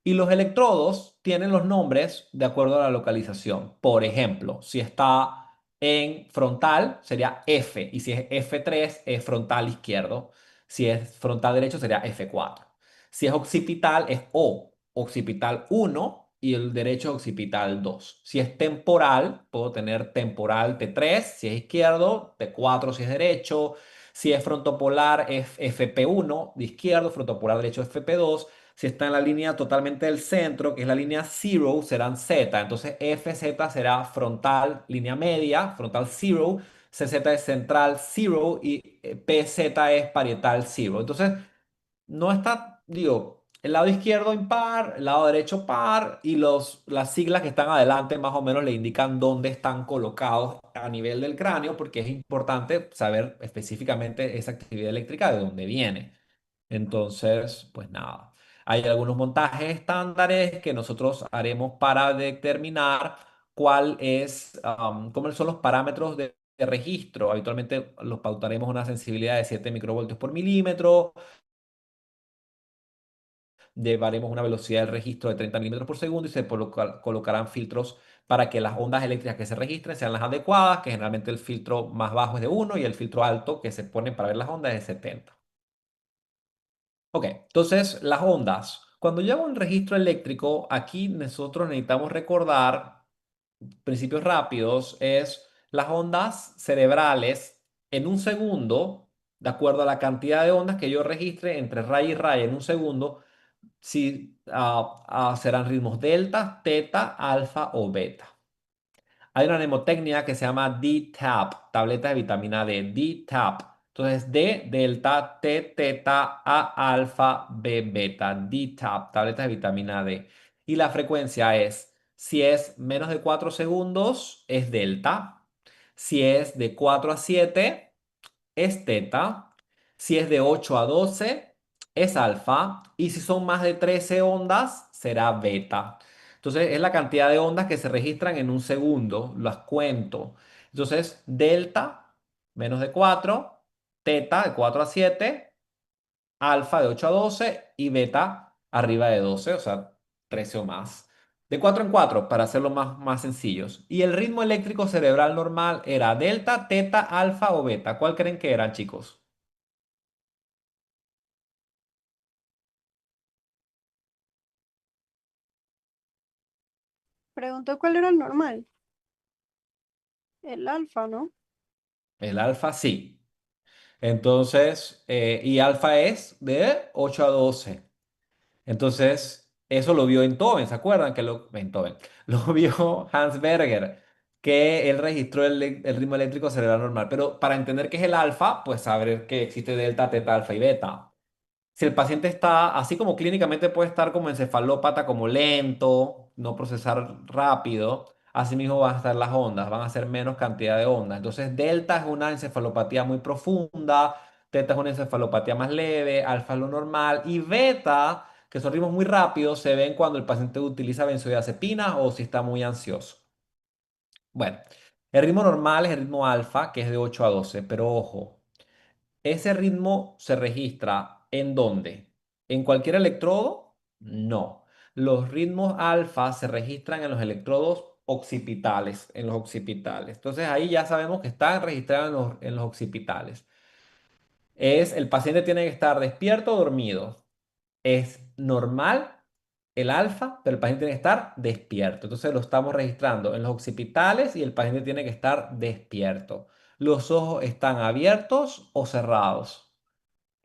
Y los electrodos tienen los nombres de acuerdo a la localización. Por ejemplo, si está en frontal sería F y si es F3 es frontal izquierdo. Si es frontal derecho sería F4. Si es occipital es O, occipital 1 y el derecho occipital 2. Si es temporal, puedo tener temporal T3 si es izquierdo, T4 si es derecho. Si es frontopolar es FP1 de izquierdo, frontopolar derecho FP2. Si está en la línea totalmente del centro, que es la línea zero, serán Z. Entonces FZ será frontal, línea media, frontal zero. CZ es central zero y PZ es parietal zero. Entonces no está, digo, el lado izquierdo impar, el lado derecho par y las siglas que están adelante más o menos le indican dónde están colocados a nivel del cráneo porque es importante saber específicamente esa actividad eléctrica de dónde viene. Entonces, pues nada, hay algunos montajes estándares que nosotros haremos para determinar cuál es, cómo son los parámetros de registro. Habitualmente los pautaremos una sensibilidad de 7 microvoltios por milímetro, llevaremos una velocidad del registro de 30 milímetros por segundo y se colocarán filtros para que las ondas eléctricas que se registren sean las adecuadas, que generalmente el filtro más bajo es de 1 y el filtro alto que se pone para ver las ondas es de 70. Ok, entonces las ondas. Cuando yo hago un registro eléctrico, aquí nosotros necesitamos recordar principios rápidos, es las ondas cerebrales en un segundo, de acuerdo a la cantidad de ondas que yo registre entre raya y raya en un segundo, si serán ritmos delta, teta, alfa o beta. Hay una mnemotecnia que se llama D-TAP, tableta de vitamina D, D-TAP. Entonces, D, delta, T, teta, A, alfa, B, beta, D-TAP, tableta de vitamina D. Y la frecuencia es, si es menos de 4 segundos, es delta. Si es de 4 a 7 es teta. Si es de 8 a 12 es alfa. Y si son más de 13 ondas, será beta. Entonces, es la cantidad de ondas que se registran en un segundo. Las cuento. Entonces, delta, menos de 4, teta, de 4 a 7, alfa, de 8 a 12 y beta, arriba de 12, o sea, 13 o más. De 4 en 4, para hacerlo más sencillos. Y el ritmo eléctrico cerebral normal era delta, teta, alfa o beta. ¿Cuál creen que eran, chicos? Preguntó cuál era el normal. El alfa, ¿no? El alfa sí. Entonces, y alfa es de 8 a 12. Entonces, eso lo vio Enthoven, ¿se acuerdan? Enthoven, lo vio Hans Berger, que él registró el ritmo eléctrico cerebral normal. Pero para entender qué es el alfa, pues saber que existe delta, teta, alfa y beta. Si el paciente está, así como clínicamente puede estar como encefalópata, como lento, no procesar rápido, así mismo van a estar las ondas, van a ser menos cantidad de ondas. Entonces, delta es una encefalopatía muy profunda, teta es una encefalopatía más leve, alfa es lo normal, y beta, que son ritmos muy rápidos, se ven cuando el paciente utiliza benzodiazepina o si está muy ansioso. Bueno, el ritmo normal es el ritmo alfa, que es de 8 a 12, pero ojo. ¿Ese ritmo se registra en dónde? ¿En cualquier electrodo? No. Los ritmos alfa se registran en los electrodos occipitales, en los occipitales. Entonces ahí ya sabemos que están registrados en los occipitales. El paciente tiene que estar despierto o dormido. Es normal el alfa, pero el paciente tiene que estar despierto. Entonces lo estamos registrando en los occipitales y el paciente tiene que estar despierto. Los ojos están abiertos o cerrados.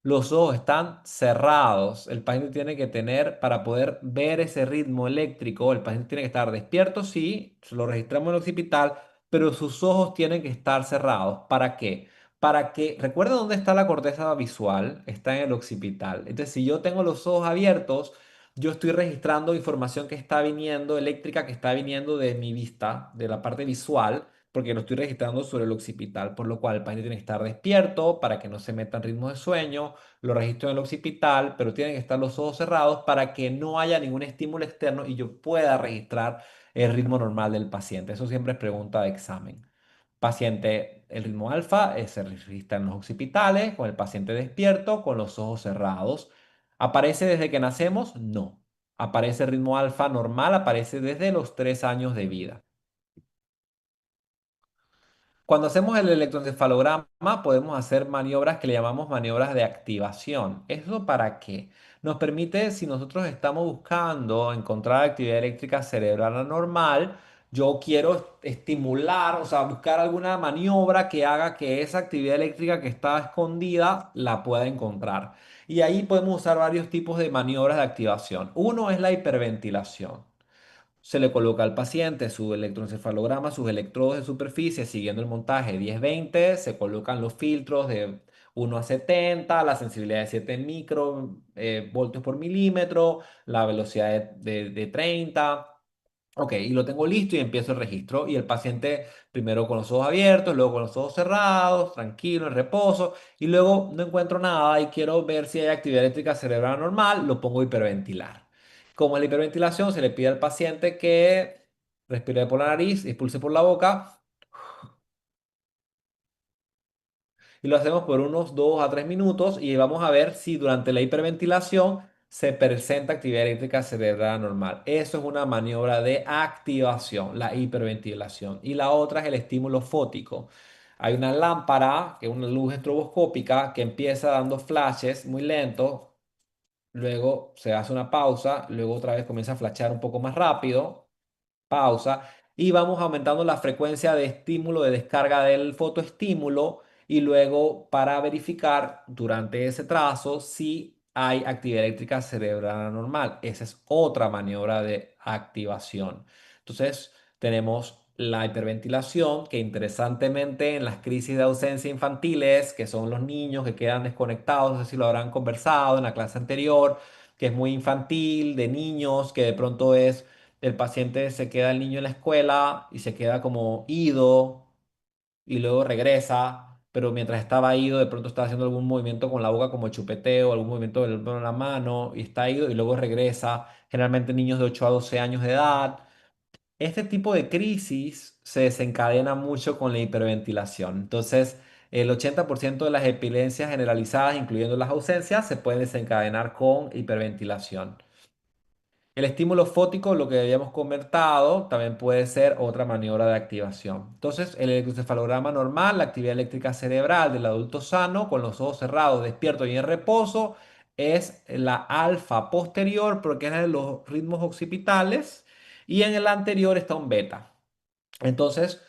Los ojos están cerrados. El paciente tiene que tener, para poder ver ese ritmo eléctrico, el paciente tiene que estar despierto, sí, lo registramos en el occipital, pero sus ojos tienen que estar cerrados. ¿Para qué? Para que, recuerda dónde está la corteza visual, está en el occipital. Entonces, si yo tengo los ojos abiertos, yo estoy registrando información que está viniendo, eléctrica que está viniendo de mi vista, de la parte visual porque lo estoy registrando sobre el occipital, por lo cual el paciente tiene que estar despierto para que no se metan ritmos de sueño, lo registro en el occipital, pero tienen que estar los ojos cerrados para que no haya ningún estímulo externo y yo pueda registrar el ritmo normal del paciente. Eso siempre es pregunta de examen. Paciente, el ritmo alfa se registra en los occipitales, con el paciente despierto, con los ojos cerrados. ¿Aparece desde que nacemos? No. Aparece el ritmo alfa normal, aparece desde los 3 años de vida. Cuando hacemos el electroencefalograma podemos hacer maniobras que le llamamos maniobras de activación. ¿Eso para qué? Nos permite, si nosotros estamos buscando encontrar actividad eléctrica cerebral anormal, yo quiero estimular, o sea, buscar alguna maniobra que haga que esa actividad eléctrica que está escondida la pueda encontrar. Y ahí podemos usar varios tipos de maniobras de activación. Uno es la hiperventilación. Se le coloca al paciente su electroencefalograma, sus electrodos de superficie, siguiendo el montaje 10-20, se colocan los filtros de 1 a 70, la sensibilidad de 7 voltios por milímetro, la velocidad de 30. Ok, y lo tengo listo y empiezo el registro. Y el paciente primero con los ojos abiertos, luego con los ojos cerrados, tranquilo, en reposo. Y luego no encuentro nada y quiero ver si hay actividad eléctrica cerebral normal, lo pongo a hiperventilar. Como en la hiperventilación se le pide al paciente que respire por la nariz, expulse por la boca y lo hacemos por unos 2 a 3 minutos y vamos a ver si durante la hiperventilación se presenta actividad eléctrica cerebral normal. Eso es una maniobra de activación, la hiperventilación. Y la otra es el estímulo fótico. Hay una lámpara, que es una luz estroboscópica, que empieza dando flashes muy lentos, luego se hace una pausa, luego otra vez comienza a flashear un poco más rápido, pausa, y vamos aumentando la frecuencia de estímulo, de descarga del fotoestímulo, y luego para verificar durante ese trazo si hay actividad eléctrica cerebral anormal. Esa es otra maniobra de activación. Entonces, tenemos la hiperventilación, que interesantemente en las crisis de ausencia infantiles, que son los niños que quedan desconectados, no sé si lo habrán conversado en la clase anterior, que es muy infantil, de niños, que de pronto es el paciente se queda el niño en la escuela y se queda como ido y luego regresa, pero mientras estaba ido de pronto está haciendo algún movimiento con la boca como chupeteo, algún movimiento con la mano y está ido y luego regresa, generalmente niños de 8 a 12 años de edad. Este tipo de crisis se desencadena mucho con la hiperventilación. Entonces, el 80% de las epilepsias generalizadas, incluyendo las ausencias, se pueden desencadenar con hiperventilación. El estímulo fótico, lo que habíamos comentado, también puede ser otra maniobra de activación. Entonces, el electroencefalograma normal, la actividad eléctrica cerebral del adulto sano, con los ojos cerrados, despierto y en reposo, es la alfa posterior, porque es de los ritmos occipitales, y en el anterior está un beta. Entonces,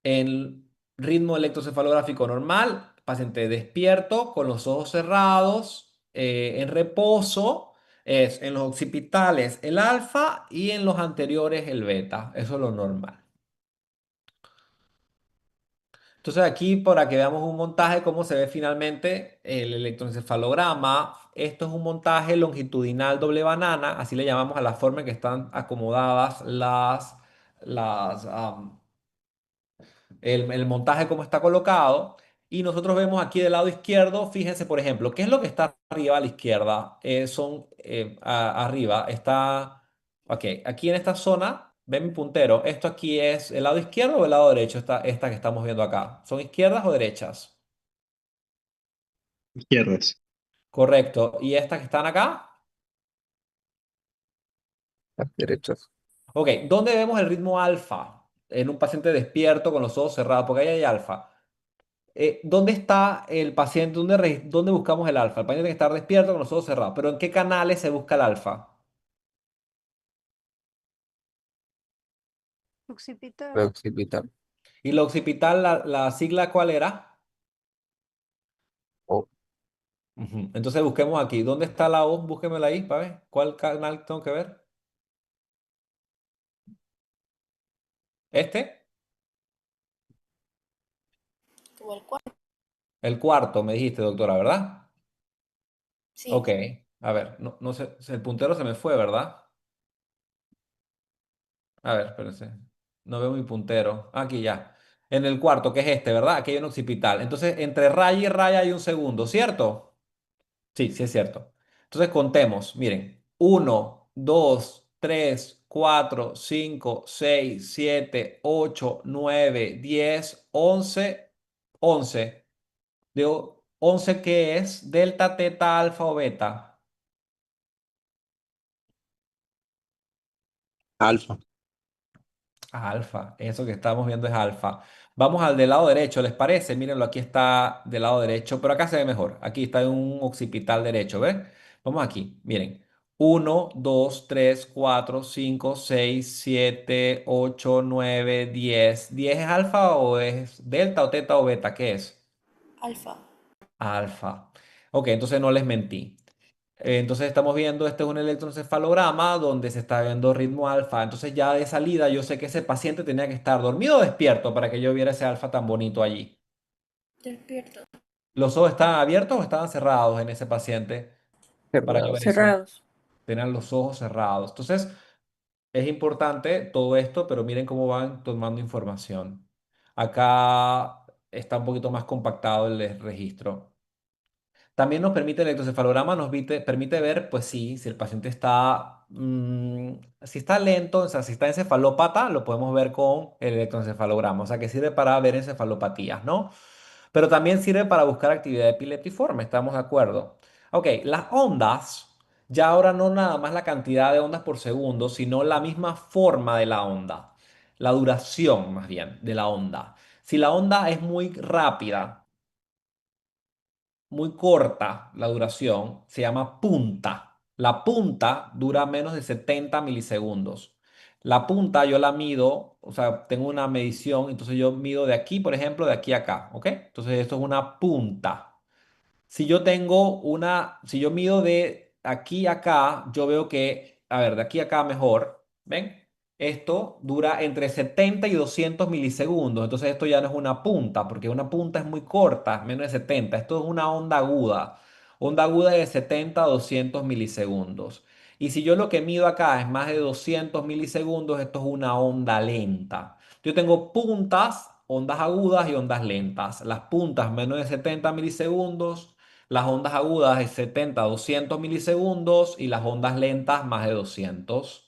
en ritmo electrocefalográfico normal, paciente despierto, con los ojos cerrados, en reposo, es en los occipitales el alfa y en los anteriores el beta. Eso es lo normal. Entonces aquí para que veamos un montaje, cómo se ve finalmente el electroencefalograma. Esto es un montaje longitudinal doble banana, así le llamamos a la forma en que están acomodadas las, el montaje como está colocado. Y nosotros vemos aquí del lado izquierdo, fíjense por ejemplo, ¿qué es lo que está arriba a la izquierda? Arriba está, ok, aquí en esta zona, ven mi puntero, ¿esto aquí es el lado izquierdo o el lado derecho? Esta que estamos viendo acá. ¿Son izquierdas o derechas? Izquierdas. Correcto. ¿Y estas que están acá? Las derechas. Ok, ¿dónde vemos el ritmo alfa? En un paciente despierto con los ojos cerrados, porque ahí hay alfa. ¿Dónde está el paciente? ¿Dónde buscamos el alfa? El paciente tiene que estar despierto con los ojos cerrados. ¿Pero en qué canales se busca el alfa? Occipital. La occipital. ¿Y la occipital, la sigla cuál era? O Ujú. Entonces busquemos aquí. ¿Dónde está la O? Búsquemela ahí para ver. ¿Cuál canal tengo que ver? ¿Este? O el cuarto. El cuarto, me dijiste, doctora, ¿verdad? Sí. Ok. A ver, no, no sé, el puntero se me fue, ¿verdad? A ver, espérense. No veo mi puntero. Aquí ya. En el cuarto, que es este, ¿verdad? Aquí hay un occipital. Entonces, entre raya y raya hay un segundo, ¿cierto? Sí, sí es cierto. Entonces, contemos. Miren. Uno, 2, 3, 4, 5, 6, 7, 8, 9, 10, 11, 11. Digo, 11, ¿qué es? Delta, teta, alfa o beta. Alfa. Alfa, eso que estamos viendo es alfa. Vamos al del lado derecho, ¿les parece? Mírenlo, aquí está del lado derecho, pero acá se ve mejor. Aquí está en un occipital derecho, ¿ves? Vamos aquí, miren. Uno, 2, 3, 4, 5, 6, 7, 8, 9, 10. ¿10 es alfa o es delta o teta o beta? ¿Qué es? Alfa. Alfa. Ok, entonces no les mentí. Entonces estamos viendo, este es un electroencefalograma donde se está viendo ritmo alfa. Entonces ya de salida yo sé que ese paciente tenía que estar dormido o despierto para que yo viera ese alfa tan bonito allí. Despierto. ¿Los ojos estaban abiertos o estaban cerrados en ese paciente para yo ver Cerrados. eso? Cerrados. Tenían los ojos cerrados. Entonces es importante todo esto, pero miren cómo van tomando información. Acá está un poquito más compactado el registro. También nos permite el electroencefalograma, permite ver, pues sí, si el paciente está, si está lento, o sea, si está encefalópata, lo podemos ver con el electroencefalograma, o sea, que sirve para ver encefalopatías, ¿no? Pero también sirve para buscar actividad epileptiforme, ¿estamos de acuerdo? Ok, las ondas, ya ahora no nada más la cantidad de ondas por segundo, sino la misma forma de la onda, la duración más bien de la onda. Si la onda es muy rápida, muy corta la duración, se llama punta. La punta dura menos de 70 milisegundos. La punta yo la mido, o sea, tengo una medición, entonces yo mido de aquí, por ejemplo, de aquí a acá, ¿ok? Entonces esto es una punta. Si yo mido de aquí a acá, yo veo que, a ver, de aquí a acá mejor, ¿ven? Esto dura entre 70 y 200 milisegundos, entonces esto ya no es una punta, porque una punta es muy corta, menos de 70. Esto es una onda aguda de 70 a 200 milisegundos. Y si yo lo que mido acá es más de 200 milisegundos, esto es una onda lenta. Yo tengo puntas, ondas agudas y ondas lentas. Las puntas menos de 70 milisegundos, las ondas agudas de 70 a 200 milisegundos y las ondas lentas más de 200.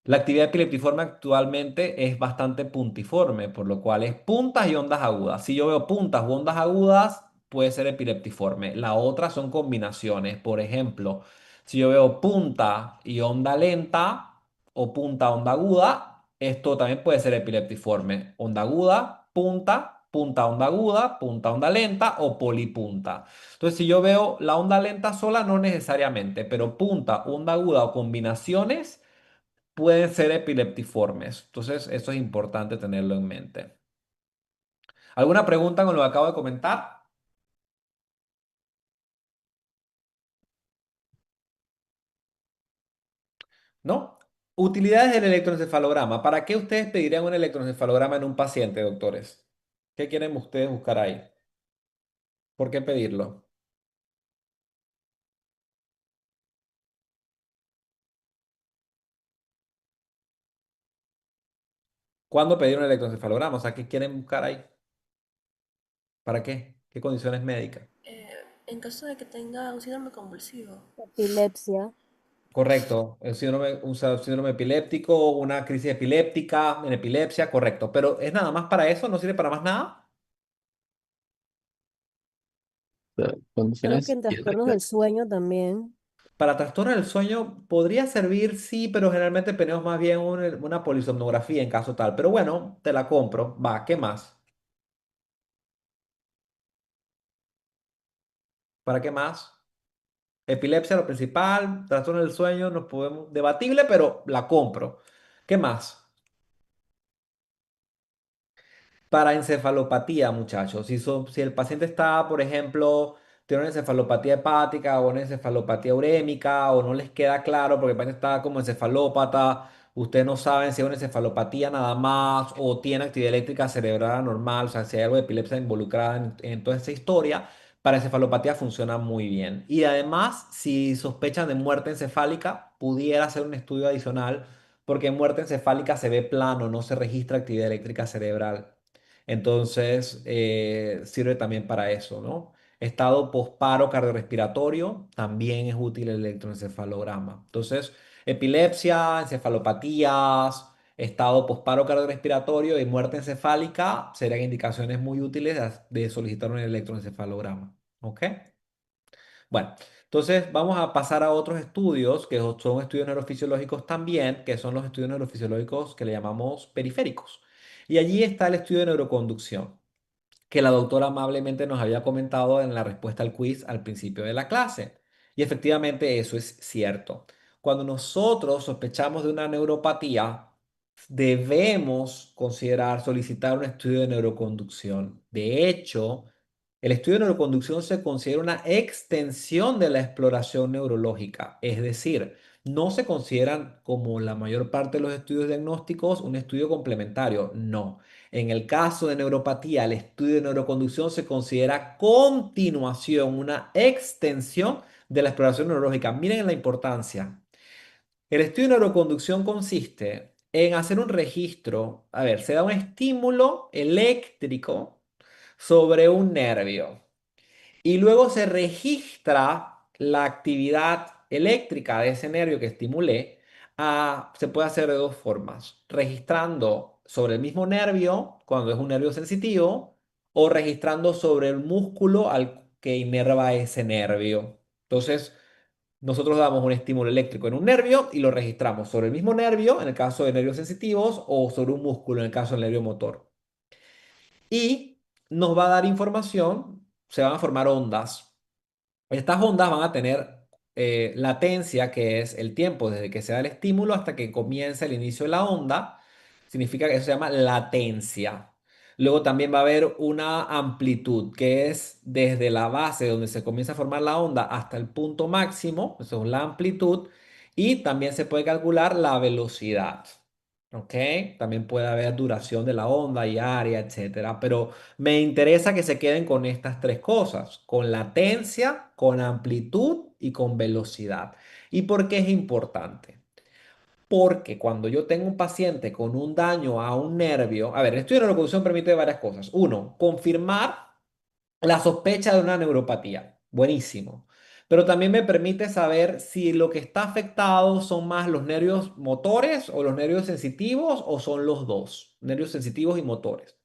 La actividad epileptiforme actualmente es bastante puntiforme, por lo cual es puntas y ondas agudas. Si yo veo puntas u ondas agudas, puede ser epileptiforme. La otra son combinaciones. Por ejemplo, si yo veo punta y onda lenta o punta onda aguda, esto también puede ser epileptiforme. Onda aguda, punta, punta onda aguda, punta onda lenta o polipunta. Entonces, si yo veo la onda lenta sola, no necesariamente, pero punta, onda aguda o combinaciones pueden ser epileptiformes. Entonces, eso es importante tenerlo en mente. ¿Alguna pregunta con lo que acabo de comentar? ¿No? Utilidades del electroencefalograma. ¿Para qué ustedes pedirían un electroencefalograma en un paciente, doctores? ¿Qué quieren ustedes buscar ahí? ¿Por qué pedirlo? ¿Cuándo pedir un electroencefalograma? O sea, ¿qué quieren buscar ahí? ¿Para qué? ¿Qué condiciones médicas? En caso de que tenga un síndrome convulsivo. Epilepsia. Correcto, un síndrome epiléptico, una crisis epiléptica, en epilepsia, correcto. Pero ¿es nada más para eso? ¿No sirve para más nada? Creo que Condiciones en trastornos psiquiátricas. del sueño también. Para trastorno del sueño podría servir, sí, pero generalmente tenemos más bien una polisomnografía en caso tal. Pero bueno, te la compro. Va, ¿qué más? ¿Para qué más? Epilepsia, lo principal, trastorno del sueño, nos podemos, debatible, pero la compro. ¿Qué más? Para encefalopatía, muchachos. Si el paciente está, por ejemplo, tiene una encefalopatía hepática o una encefalopatía urémica o no les queda claro porque el paciente está como encefalópata, ustedes no saben si es una encefalopatía nada más o tiene actividad eléctrica cerebral anormal, o sea, si hay algo de epilepsia involucrada en toda esta historia, para encefalopatía funciona muy bien. Y además, si sospechan de muerte encefálica, pudiera hacer un estudio adicional porque en muerte encefálica se ve plano, no se registra actividad eléctrica cerebral. Entonces, sirve también para eso, ¿no? Estado posparo cardiorrespiratorio, también es útil el electroencefalograma. Entonces, epilepsia, encefalopatías, estado posparo cardiorrespiratorio y muerte encefálica serían indicaciones muy útiles de solicitar un electroencefalograma. ¿Ok? Bueno, entonces vamos a pasar a otros estudios que son estudios neurofisiológicos también, que son los estudios neurofisiológicos que le llamamos periféricos. Y allí está el estudio de neuroconducción, que la doctora amablemente nos había comentado en la respuesta al quiz al principio de la clase. Y efectivamente eso es cierto. Cuando nosotros sospechamos de una neuropatía, debemos considerar solicitar un estudio de neuroconducción. De hecho, el estudio de neuroconducción se considera una extensión de la exploración neurológica, es decir, no se consideran como la mayor parte de los estudios diagnósticos un estudio complementario, no. En el caso de neuropatía, el estudio de neuroconducción se considera continuación, una extensión de la exploración neurológica. Miren la importancia. El estudio de neuroconducción consiste en hacer un registro, a ver, se da un estímulo eléctrico sobre un nervio y luego se registra la actividad eléctrica de ese nervio que estimulé. Se puede hacer de dos formas, registrando sobre el mismo nervio cuando es un nervio sensitivo o registrando sobre el músculo al que inerva ese nervio. Entonces, nosotros damos un estímulo eléctrico en un nervio y lo registramos sobre el mismo nervio en el caso de nervios sensitivos o sobre un músculo en el caso del nervio motor. Y nos va a dar información, se van a formar ondas. Estas ondas van a tener latencia, que es el tiempo desde que se da el estímulo hasta que comienza el inicio de la onda. Significa que eso se llama latencia. Luego también va a haber una amplitud, que es desde la base donde se comienza a formar la onda hasta el punto máximo, eso es la amplitud, y también se puede calcular la velocidad. ¿Ok? También puede haber duración de la onda y área, etcétera. Pero me interesa que se queden con estas tres cosas, con latencia, con amplitud y con velocidad. ¿Y por qué es importante? Porque cuando yo tengo un paciente con un daño a un nervio, a ver, el estudio de neuroconducción permite varias cosas. Uno, confirmar la sospecha de una neuropatía. Buenísimo. Pero también me permite saber si lo que está afectado son más los nervios motores o los nervios sensitivos o son los dos, nervios sensitivos y motores.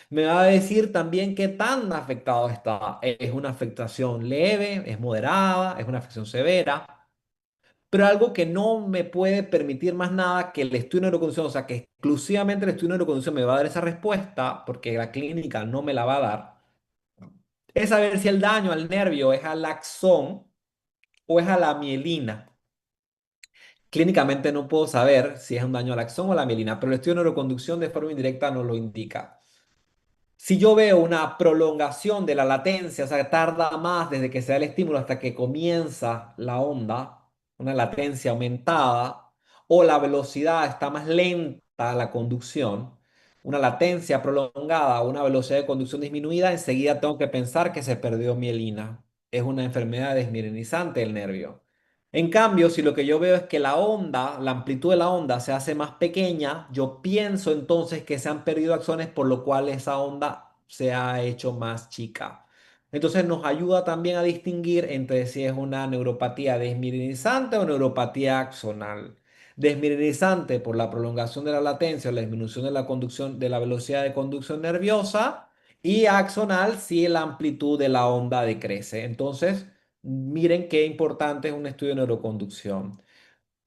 Me va a decir también qué tan afectado está. ¿Es una afectación leve? ¿Es moderada? ¿Es una afección severa? Pero algo que no me puede permitir más nada que el estudio de neuroconducción, o sea, que exclusivamente el estudio de neuroconducción me va a dar esa respuesta, porque la clínica no me la va a dar, es saber si el daño al nervio es al axón o es a la mielina. Clínicamente no puedo saber si es un daño al axón o a la mielina, pero el estudio de neuroconducción de forma indirecta nos lo indica. Si yo veo una prolongación de la latencia, o sea, tarda más desde que se da el estímulo hasta que comienza la onda, una latencia aumentada, o la velocidad está más lenta la conducción, una latencia prolongada o una velocidad de conducción disminuida, enseguida tengo que pensar que se perdió mielina. Es una enfermedad desmielinizante del nervio. En cambio, si lo que yo veo es que la onda, la amplitud de la onda se hace más pequeña, yo pienso entonces que se han perdido axones, por lo cual esa onda se ha hecho más chica. Entonces nos ayuda también a distinguir entre si es una neuropatía desmielinizante o neuropatía axonal. Desmielinizante por la prolongación de la latencia o la disminución de la conducción, de la velocidad de conducción nerviosa, y axonal si la amplitud de la onda decrece. Entonces, miren qué importante es un estudio de neuroconducción.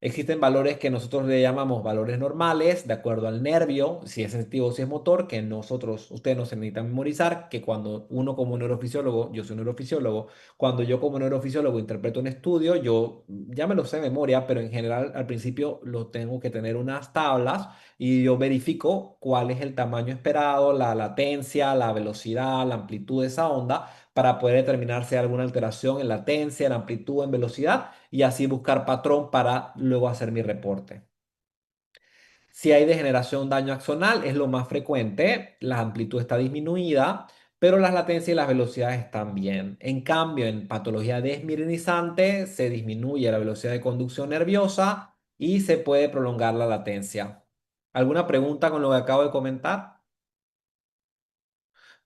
Existen valores que nosotros le llamamos valores normales, de acuerdo al nervio, si es sensitivo o si es motor, que ustedes no se necesitan memorizar, que cuando uno como neurofisiólogo, yo soy neurofisiólogo, cuando yo como neurofisiólogo interpreto un estudio, yo ya me lo sé de memoria, pero en general al principio lo tengo que tener unas tablas y yo verifico cuál es el tamaño esperado, la latencia, la velocidad, la amplitud de esa onda, para poder determinar si hay alguna alteración en latencia, en amplitud, en velocidad y así buscar patrón para luego hacer mi reporte. Si hay degeneración, daño axonal, es lo más frecuente, la amplitud está disminuida, pero las latencias y las velocidades están bien. En cambio, en patología desmielinizante se disminuye la velocidad de conducción nerviosa y se puede prolongar la latencia. ¿Alguna pregunta con lo que acabo de comentar?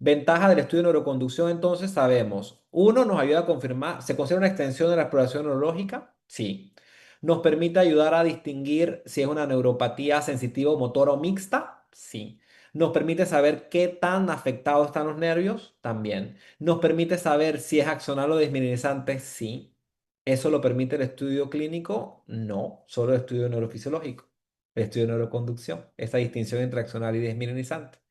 Ventaja del estudio de neuroconducción, entonces sabemos, uno, nos ayuda a confirmar, ¿se considera una extensión de la exploración neurológica? Sí. ¿Nos permite ayudar a distinguir si es una neuropatía sensitiva, motora o mixta? Sí. ¿Nos permite saber qué tan afectados están los nervios? También. ¿Nos permite saber si es axonal o desmielinizante? Sí. ¿Eso lo permite el estudio clínico? No, solo el estudio neurofisiológico, el estudio de neuroconducción, esa distinción entre axonal y desmielinizante.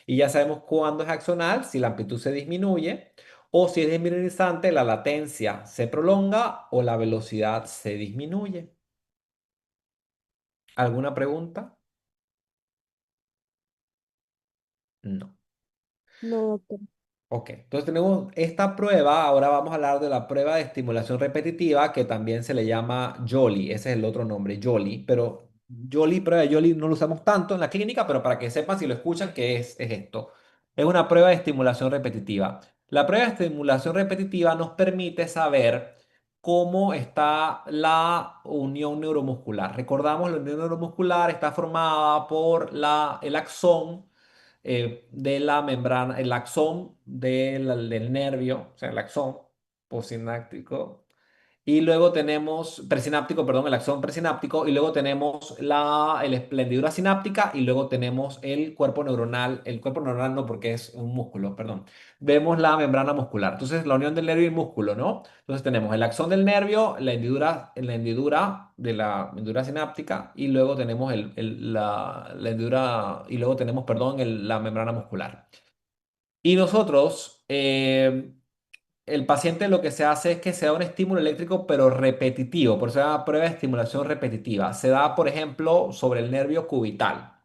Y ya sabemos cuándo es axonal, si la amplitud se disminuye, O si es desmineralizante, la latencia se prolonga o la velocidad se disminuye. ¿Alguna pregunta? No. No, doctor. Ok, entonces tenemos esta prueba, ahora vamos a hablar de la prueba de estimulación repetitiva que también se le llama YOLI, ese es el otro nombre, YOLI, pero YOLI, prueba de YOLI no lo usamos tanto en la clínica, pero para que sepan si lo escuchan qué es esto. Es una prueba de estimulación repetitiva. La prueba de estimulación repetitiva nos permite saber cómo está la unión neuromuscular. Recordamos, la unión neuromuscular está formada por el axón de la membrana, el axón del nervio, o sea, el axón postsináptico. Y luego tenemos presináptico, perdón, el axón presináptico, y luego tenemos la hendidura sináptica, y luego tenemos el cuerpo neuronal no porque es un músculo, perdón. Vemos la membrana muscular. Entonces, la unión del nervio y músculo, ¿no? Entonces tenemos el axón del nervio, la hendidura de la hendidura sináptica, y luego tenemos la hendidura, y luego tenemos, perdón, la membrana muscular. Y nosotros, el paciente lo que se hace es que se da un estímulo eléctrico, pero repetitivo. Por eso se llama prueba de estimulación repetitiva. Se da, por ejemplo, sobre el nervio cubital.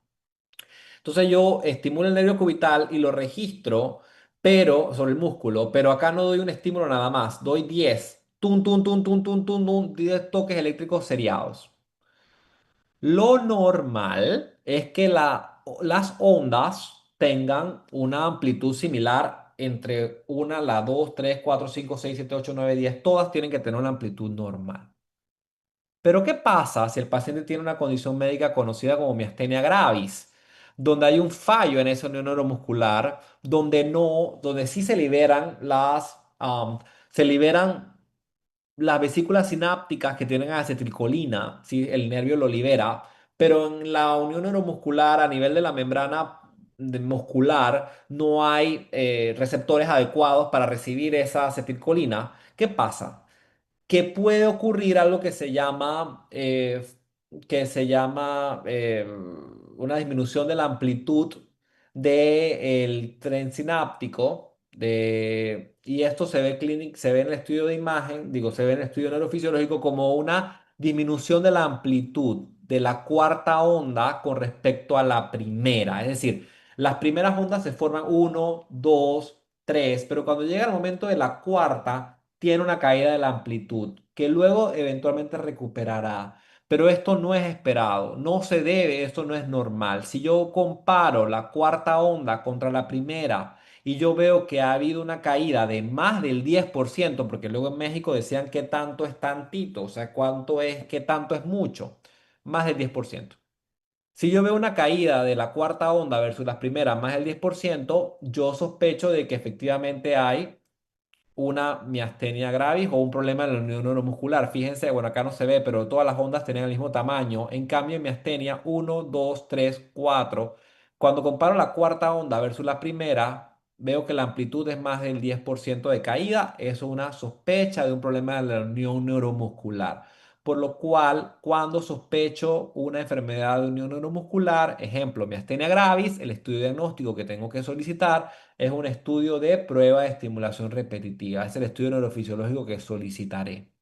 Entonces yo estimulo el nervio cubital y lo registro, pero sobre el músculo, pero acá no doy un estímulo nada más, doy 10, tun, tun, tun, tun, tun, tun, tun, 10 toques eléctricos seriados. Lo normal es que las ondas tengan una amplitud similar entre una, la 2, 3, 4, 5, 6, 7, 8, 9, 10. Todas tienen que tener una amplitud normal. Pero ¿qué pasa si el paciente tiene una condición médica conocida como miastenia gravis, donde hay un fallo en esa unión neuromuscular, donde sí se liberan las vesículas sinápticas que tienen acetilcolina, ¿sí? El nervio lo libera, pero en la unión neuromuscular a nivel de la membrana muscular no hay receptores adecuados para recibir esa acetilcolina? ¿Qué pasa? Que puede ocurrir algo que se llama una disminución de la amplitud del tren sináptico. Y esto se ve en el estudio de imagen, digo, se ve en el estudio neurofisiológico como una disminución de la amplitud de la cuarta onda con respecto a la primera. Es decir, las primeras ondas se forman uno, dos, tres, pero cuando llega el momento de la cuarta, tiene una caída de la amplitud que luego eventualmente recuperará. Pero esto no es esperado, no se debe, esto no es normal. Si yo comparo la cuarta onda contra la primera y yo veo que ha habido una caída de más del 10%, porque luego en México decían qué tanto es tantito, o sea, cuánto es, qué tanto es mucho, más del 10%. Si yo veo una caída de la cuarta onda versus las primeras más del 10%, yo sospecho de que efectivamente hay una miastenia gravis o un problema en la unión neuromuscular. Fíjense, bueno, acá no se ve, pero todas las ondas tienen el mismo tamaño. En cambio, en miastenia 1, 2, 3, 4. Cuando comparo la cuarta onda versus la primera, veo que la amplitud es más del 10% de caída. Eso es una sospecha de un problema de la unión neuromuscular. Por lo cual, cuando sospecho una enfermedad de unión neuromuscular, ejemplo, miastenia gravis, el estudio diagnóstico que tengo que solicitar es un estudio de prueba de estimulación repetitiva. Es el estudio neurofisiológico que solicitaré.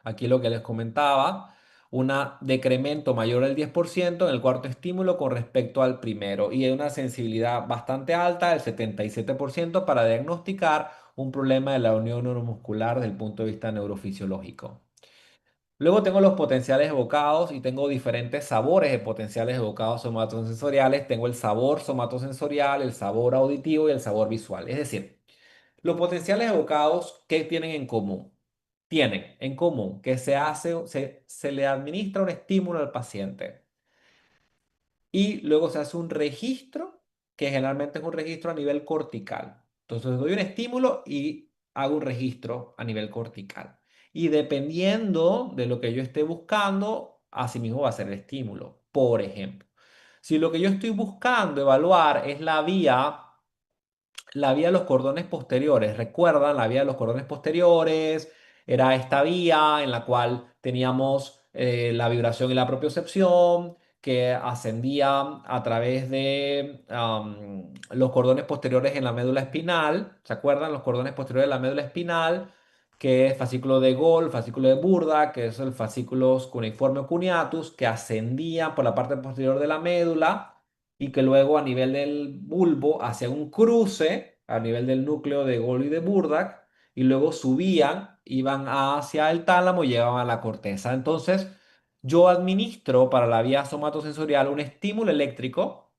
Aquí lo que les comentaba, un decremento mayor del 10% en el cuarto estímulo con respecto al primero y hay una sensibilidad bastante alta, del 77% para diagnosticar un problema de la unión neuromuscular desde el punto de vista neurofisiológico. Luego tengo los potenciales evocados y tengo diferentes sabores de potenciales evocados somatosensoriales. Tengo el sabor somatosensorial, el sabor auditivo y el sabor visual. Es decir, los potenciales evocados, ¿qué tienen en común? Tienen en común que se le administra un estímulo al paciente y luego se hace un registro, que generalmente es un registro a nivel cortical. Entonces doy un estímulo y hago un registro a nivel cortical. Y dependiendo de lo que yo esté buscando, así mismo va a ser el estímulo. Por ejemplo, si lo que yo estoy buscando evaluar es la vía de los cordones posteriores. ¿Recuerdan? La vía de los cordones posteriores era esta vía en la cual teníamos la vibración y la propiocepción, que ascendía a través de los cordones posteriores en la médula espinal. ¿Se acuerdan? Los cordones posteriores de la médula espinal, que es fascículo de Gol, fascículo de Burda, que es el fascículo cuneiforme o cuneatus, que ascendían por la parte posterior de la médula y que luego a nivel del bulbo hacían un cruce a nivel del núcleo de Gol y de Burda y luego subían, iban hacia el tálamo y llegaban a la corteza. Entonces, yo administro para la vía somatosensorial un estímulo eléctrico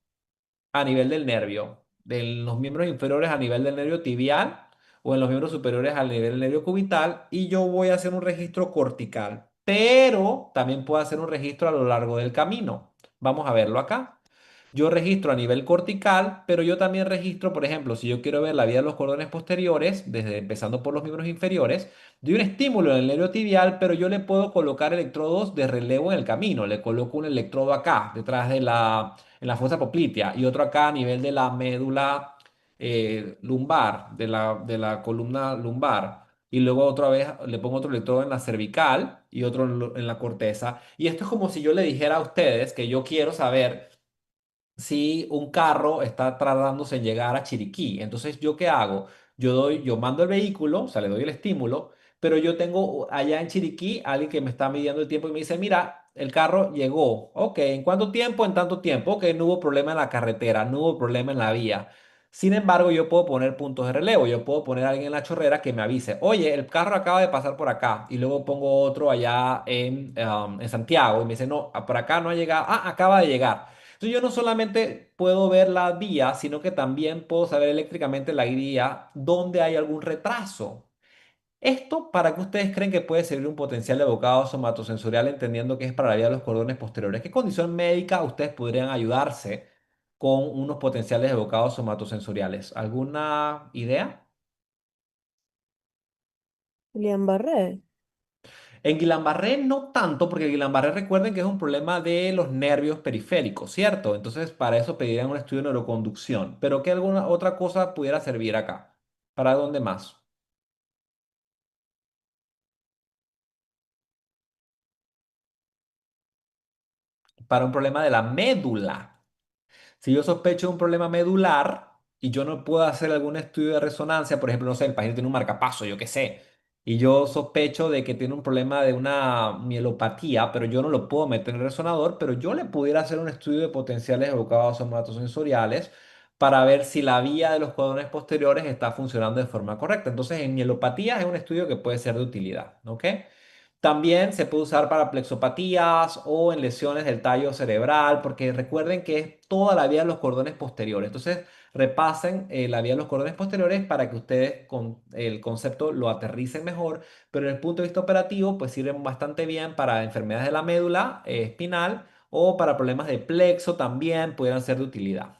a nivel del nervio, de los miembros inferiores a nivel del nervio tibial o en los miembros superiores al nivel del nervio cubital y yo voy a hacer un registro cortical, pero también puedo hacer un registro a lo largo del camino. Vamos a verlo acá. Yo registro a nivel cortical, pero yo también registro, por ejemplo, si yo quiero ver la vía de los cordones posteriores, desde empezando por los miembros inferiores, doy un estímulo en el nervio tibial, pero yo le puedo colocar electrodos de relevo en el camino. Le coloco un electrodo acá, detrás de en la fosa poplitea, y otro acá a nivel de la médula lumbar, de la columna lumbar. Y luego otra vez le pongo otro electrodo en la cervical y otro en la corteza. Y esto es como si yo le dijera a ustedes que yo quiero saber si un carro está tardándose en llegar a Chiriquí. Entonces, ¿yo qué hago? Yo mando el vehículo, o sea, le doy el estímulo, pero yo tengo allá en Chiriquí alguien que me está midiendo el tiempo y me dice, mira, el carro llegó. Ok, ¿en cuánto tiempo? En tanto tiempo. Ok, no hubo problema en la carretera, no hubo problema en la vía. Sin embargo, yo puedo poner puntos de relevo, yo puedo poner a alguien en la chorrera que me avise, oye, el carro acaba de pasar por acá, y luego pongo otro allá en Santiago y me dice, no, por acá no ha llegado, acaba de llegar. Entonces yo no solamente puedo ver la vía, sino que también puedo saber eléctricamente la guía dónde hay algún retraso. Esto, ¿para qué ustedes creen que puede servir un potencial de evocado somatosensorial entendiendo que es para la vía de los cordones posteriores? ¿Qué condición médica ustedes podrían ayudarse con unos potenciales evocados somatosensoriales? ¿Alguna idea? Guillain-Barré. En Guillain-Barré no tanto, porque el Guillain-Barré recuerden que es un problema de los nervios periféricos, ¿cierto? Entonces, para eso pedirían un estudio de neuroconducción. Pero ¿qué alguna otra cosa pudiera servir acá? ¿Para dónde más? Para un problema de la médula. Si yo sospecho de un problema medular y yo no puedo hacer algún estudio de resonancia, por ejemplo, no sé, el paciente tiene un marcapaso, yo qué sé, y yo sospecho de que tiene un problema de una mielopatía, pero yo no lo puedo meter en el resonador, pero yo le pudiera hacer un estudio de potenciales evocados somatosensoriales para ver si la vía de los cordones posteriores está funcionando de forma correcta. Entonces, en mielopatía es un estudio que puede ser de utilidad, ¿ok? También se puede usar para plexopatías o en lesiones del tallo cerebral, porque recuerden que es toda la vía de los cordones posteriores. Entonces, repasen la vía de los cordones posteriores para que ustedes con el concepto lo aterricen mejor, pero desde el punto de vista operativo, pues sirven bastante bien para enfermedades de la médula espinal o para problemas de plexo también pudieran ser de utilidad.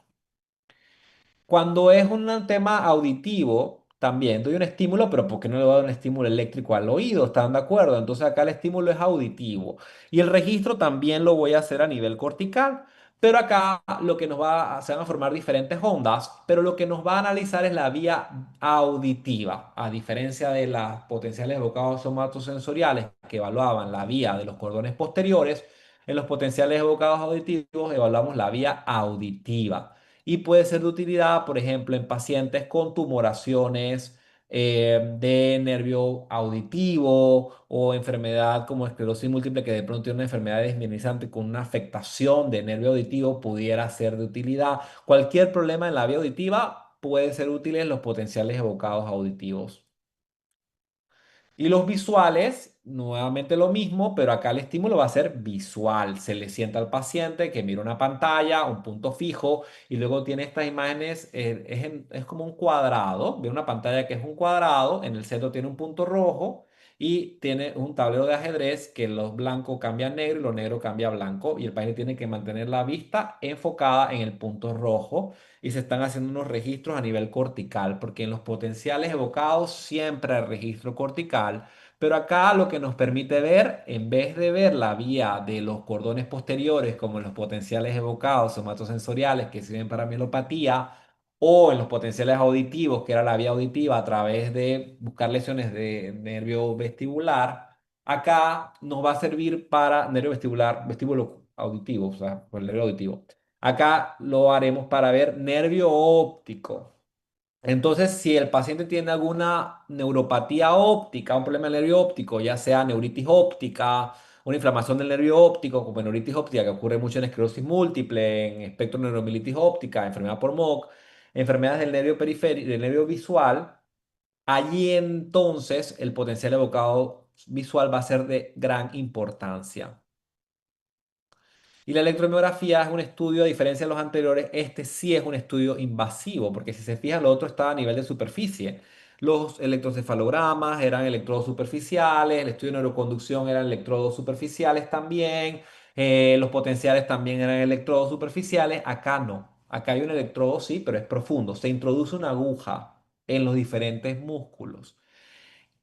Cuando es un tema auditivo, también doy un estímulo, pero ¿por qué no le voy a dar un estímulo eléctrico al oído? ¿Están de acuerdo? Entonces acá el estímulo es auditivo. Y el registro también lo voy a hacer a nivel cortical. Pero acá lo que se van a formar diferentes ondas, pero lo que nos va a analizar es la vía auditiva, a diferencia de las potenciales evocados somatosensoriales que evaluaban la vía de los cordones posteriores, en los potenciales evocados auditivos evaluamos la vía auditiva y puede ser de utilidad, por ejemplo, en pacientes con tumoraciones de nervio auditivo o enfermedad como esclerosis múltiple que de pronto tiene una enfermedad desmielizante con una afectación de nervio auditivo pudiera ser de utilidad. Cualquier problema en la vía auditiva puede ser útil en los potenciales evocados auditivos. Y los visuales, nuevamente lo mismo, pero acá el estímulo va a ser visual. Se le sienta al paciente que mira una pantalla, un punto fijo, y luego tiene estas imágenes, es como un cuadrado, ve una pantalla que es un cuadrado, en el centro tiene un punto rojo y tiene un tablero de ajedrez que los blancos cambian negro y lo negro cambia blanco, y el paciente tiene que mantener la vista enfocada en el punto rojo y se están haciendo unos registros a nivel cortical, porque en los potenciales evocados siempre hay registro cortical, pero acá lo que nos permite ver, en vez de ver la vía de los cordones posteriores, como en los potenciales evocados somatosensoriales que sirven para mielopatía, o en los potenciales auditivos, que era la vía auditiva a través de buscar lesiones de nervio vestibular, acá nos va a servir para nervio vestibular, vestíbulo auditivo, o sea, por el nervio auditivo. Acá lo haremos para ver nervio óptico. Entonces, si el paciente tiene alguna neuropatía óptica, un problema del nervio óptico, ya sea neuritis óptica, una inflamación del nervio óptico, como neuritis óptica, que ocurre mucho en esclerosis múltiple, en espectro neuromielitis óptica, enfermedad por MOC, enfermedades del nervio periférico, del nervio visual, allí entonces el potencial evocado visual va a ser de gran importancia. Y la electromiografía es un estudio, a diferencia de los anteriores, este sí es un estudio invasivo, porque si se fijan, lo otro está a nivel de superficie. Los electrocefalogramas eran electrodos superficiales, el estudio de neuroconducción eran electrodos superficiales también, los potenciales también eran electrodos superficiales. Acá no. Acá hay un electrodo, sí, pero es profundo. Se introduce una aguja en los diferentes músculos.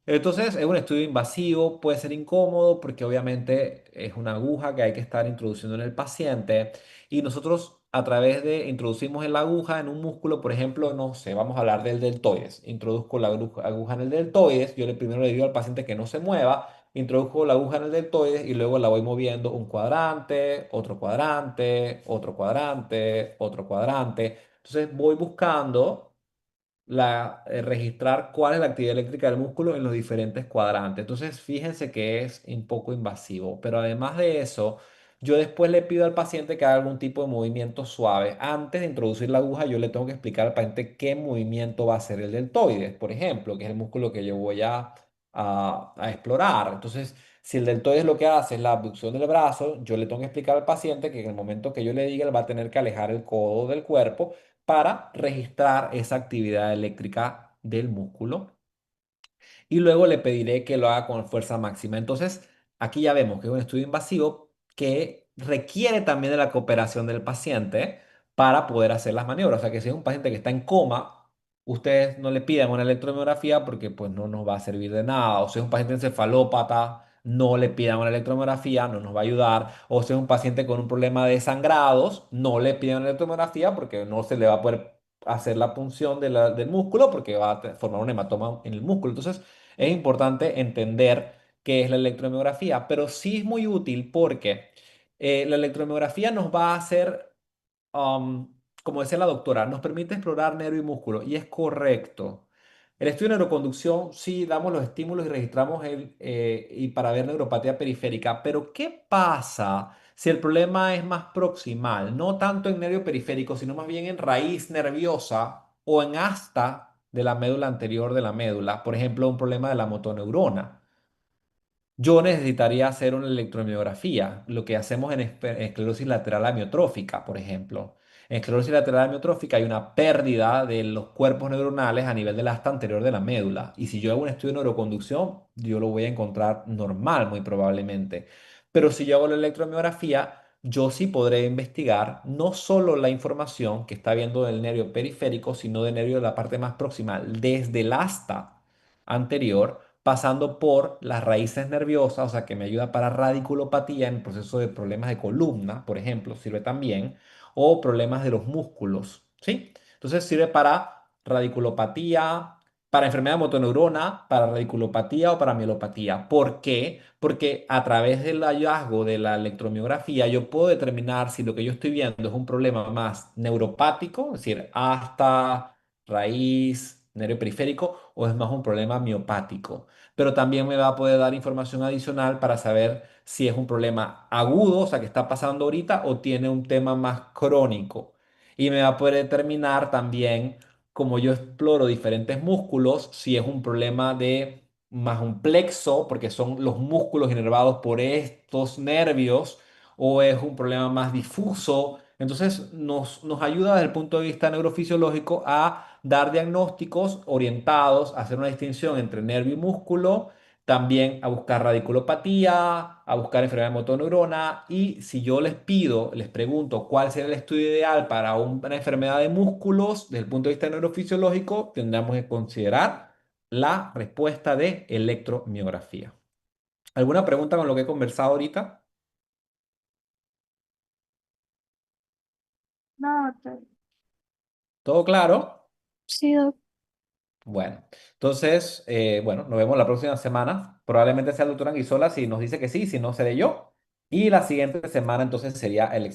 Entonces es un estudio invasivo, puede ser incómodo porque obviamente es una aguja que hay que estar introduciendo en el paciente y nosotros a través de introducimos la aguja en un músculo, por ejemplo, no sé, vamos a hablar del deltoides. Introduzco la aguja en el deltoides, yo primero le digo al paciente que no se mueva, introduzco la aguja en el deltoides y luego la voy moviendo un cuadrante, otro cuadrante, otro cuadrante, otro cuadrante. Entonces voy buscando registrar cuál es la actividad eléctrica del músculo en los diferentes cuadrantes. Entonces, fíjense que es un poco invasivo, pero además de eso, yo después le pido al paciente que haga algún tipo de movimiento suave. Antes de introducir la aguja, yo le tengo que explicar al paciente qué movimiento va a hacer el deltoides, por ejemplo, que es el músculo que yo voy a explorar. Entonces, si el deltoides lo que hace es la abducción del brazo, yo le tengo que explicar al paciente que en el momento que yo le diga, él va a tener que alejar el codo del cuerpo para registrar esa actividad eléctrica del músculo y luego le pediré que lo haga con fuerza máxima. Entonces, aquí ya vemos que es un estudio invasivo que requiere también de la cooperación del paciente para poder hacer las maniobras. O sea, que si es un paciente que está en coma, ustedes no le pidan una electromiografía porque pues no nos va a servir de nada. O si es un paciente encefalópata, no le pidan una electromiografía, no nos va a ayudar. O si es un paciente con un problema de sangrados, no le pidan una electromiografía porque no se le va a poder hacer la punción del músculo porque va a formar un hematoma en el músculo. Entonces, es importante entender qué es la electromiografía, pero sí es muy útil porque la electromiografía nos va a hacer, como decía la doctora, nos permite explorar nervio y músculo, y es correcto. El estudio de neuroconducción, sí, damos los estímulos y registramos y para ver neuropatía periférica, pero ¿qué pasa si el problema es más proximal? No tanto en nervio periférico, sino más bien en raíz nerviosa o en asta de la médula anterior de la médula, por ejemplo, un problema de la motoneurona. Yo necesitaría hacer una electromiografía, lo que hacemos en esclerosis lateral amiotrófica, por ejemplo. En esclerosis lateral amiotrófica hay una pérdida de los cuerpos neuronales a nivel del asta anterior de la médula. Y si yo hago un estudio de neuroconducción, yo lo voy a encontrar normal, muy probablemente. Pero si yo hago la electromiografía, yo sí podré investigar no solo la información que está viendo del nervio periférico, sino del nervio de la parte más proximal, desde el asta anterior pasando por las raíces nerviosas, o sea, que me ayuda para radiculopatía en el proceso de problemas de columna, por ejemplo, sirve también, o problemas de los músculos, ¿sí? Entonces sirve para radiculopatía, para enfermedad de motoneurona, para radiculopatía o para mielopatía. ¿Por qué? Porque a través del hallazgo de la electromiografía yo puedo determinar si lo que yo estoy viendo es un problema más neuropático, es decir, hasta raíz, nervio periférico, o es más un problema miopático, pero también me va a poder dar información adicional para saber si es un problema agudo, o sea, que está pasando ahorita, o tiene un tema más crónico. Y me va a poder determinar también, como yo exploro diferentes músculos, si es un problema de más un plexo, porque son los músculos inervados por estos nervios, o es un problema más difuso. Entonces nos ayuda desde el punto de vista neurofisiológico a dar diagnósticos orientados a hacer una distinción entre nervio y músculo, también a buscar radiculopatía, a buscar enfermedad de motoneurona y si yo les pido, les pregunto cuál sería el estudio ideal para una enfermedad de músculos desde el punto de vista neurofisiológico, tendremos que considerar la respuesta de electromiografía. ¿Alguna pregunta con lo que he conversado ahorita? No, ¿Todo claro? Sí, doc. Bueno, entonces, bueno, nos vemos la próxima semana. Probablemente sea el doctor Anguizola si nos dice que sí, si no seré yo. Y la siguiente semana entonces sería el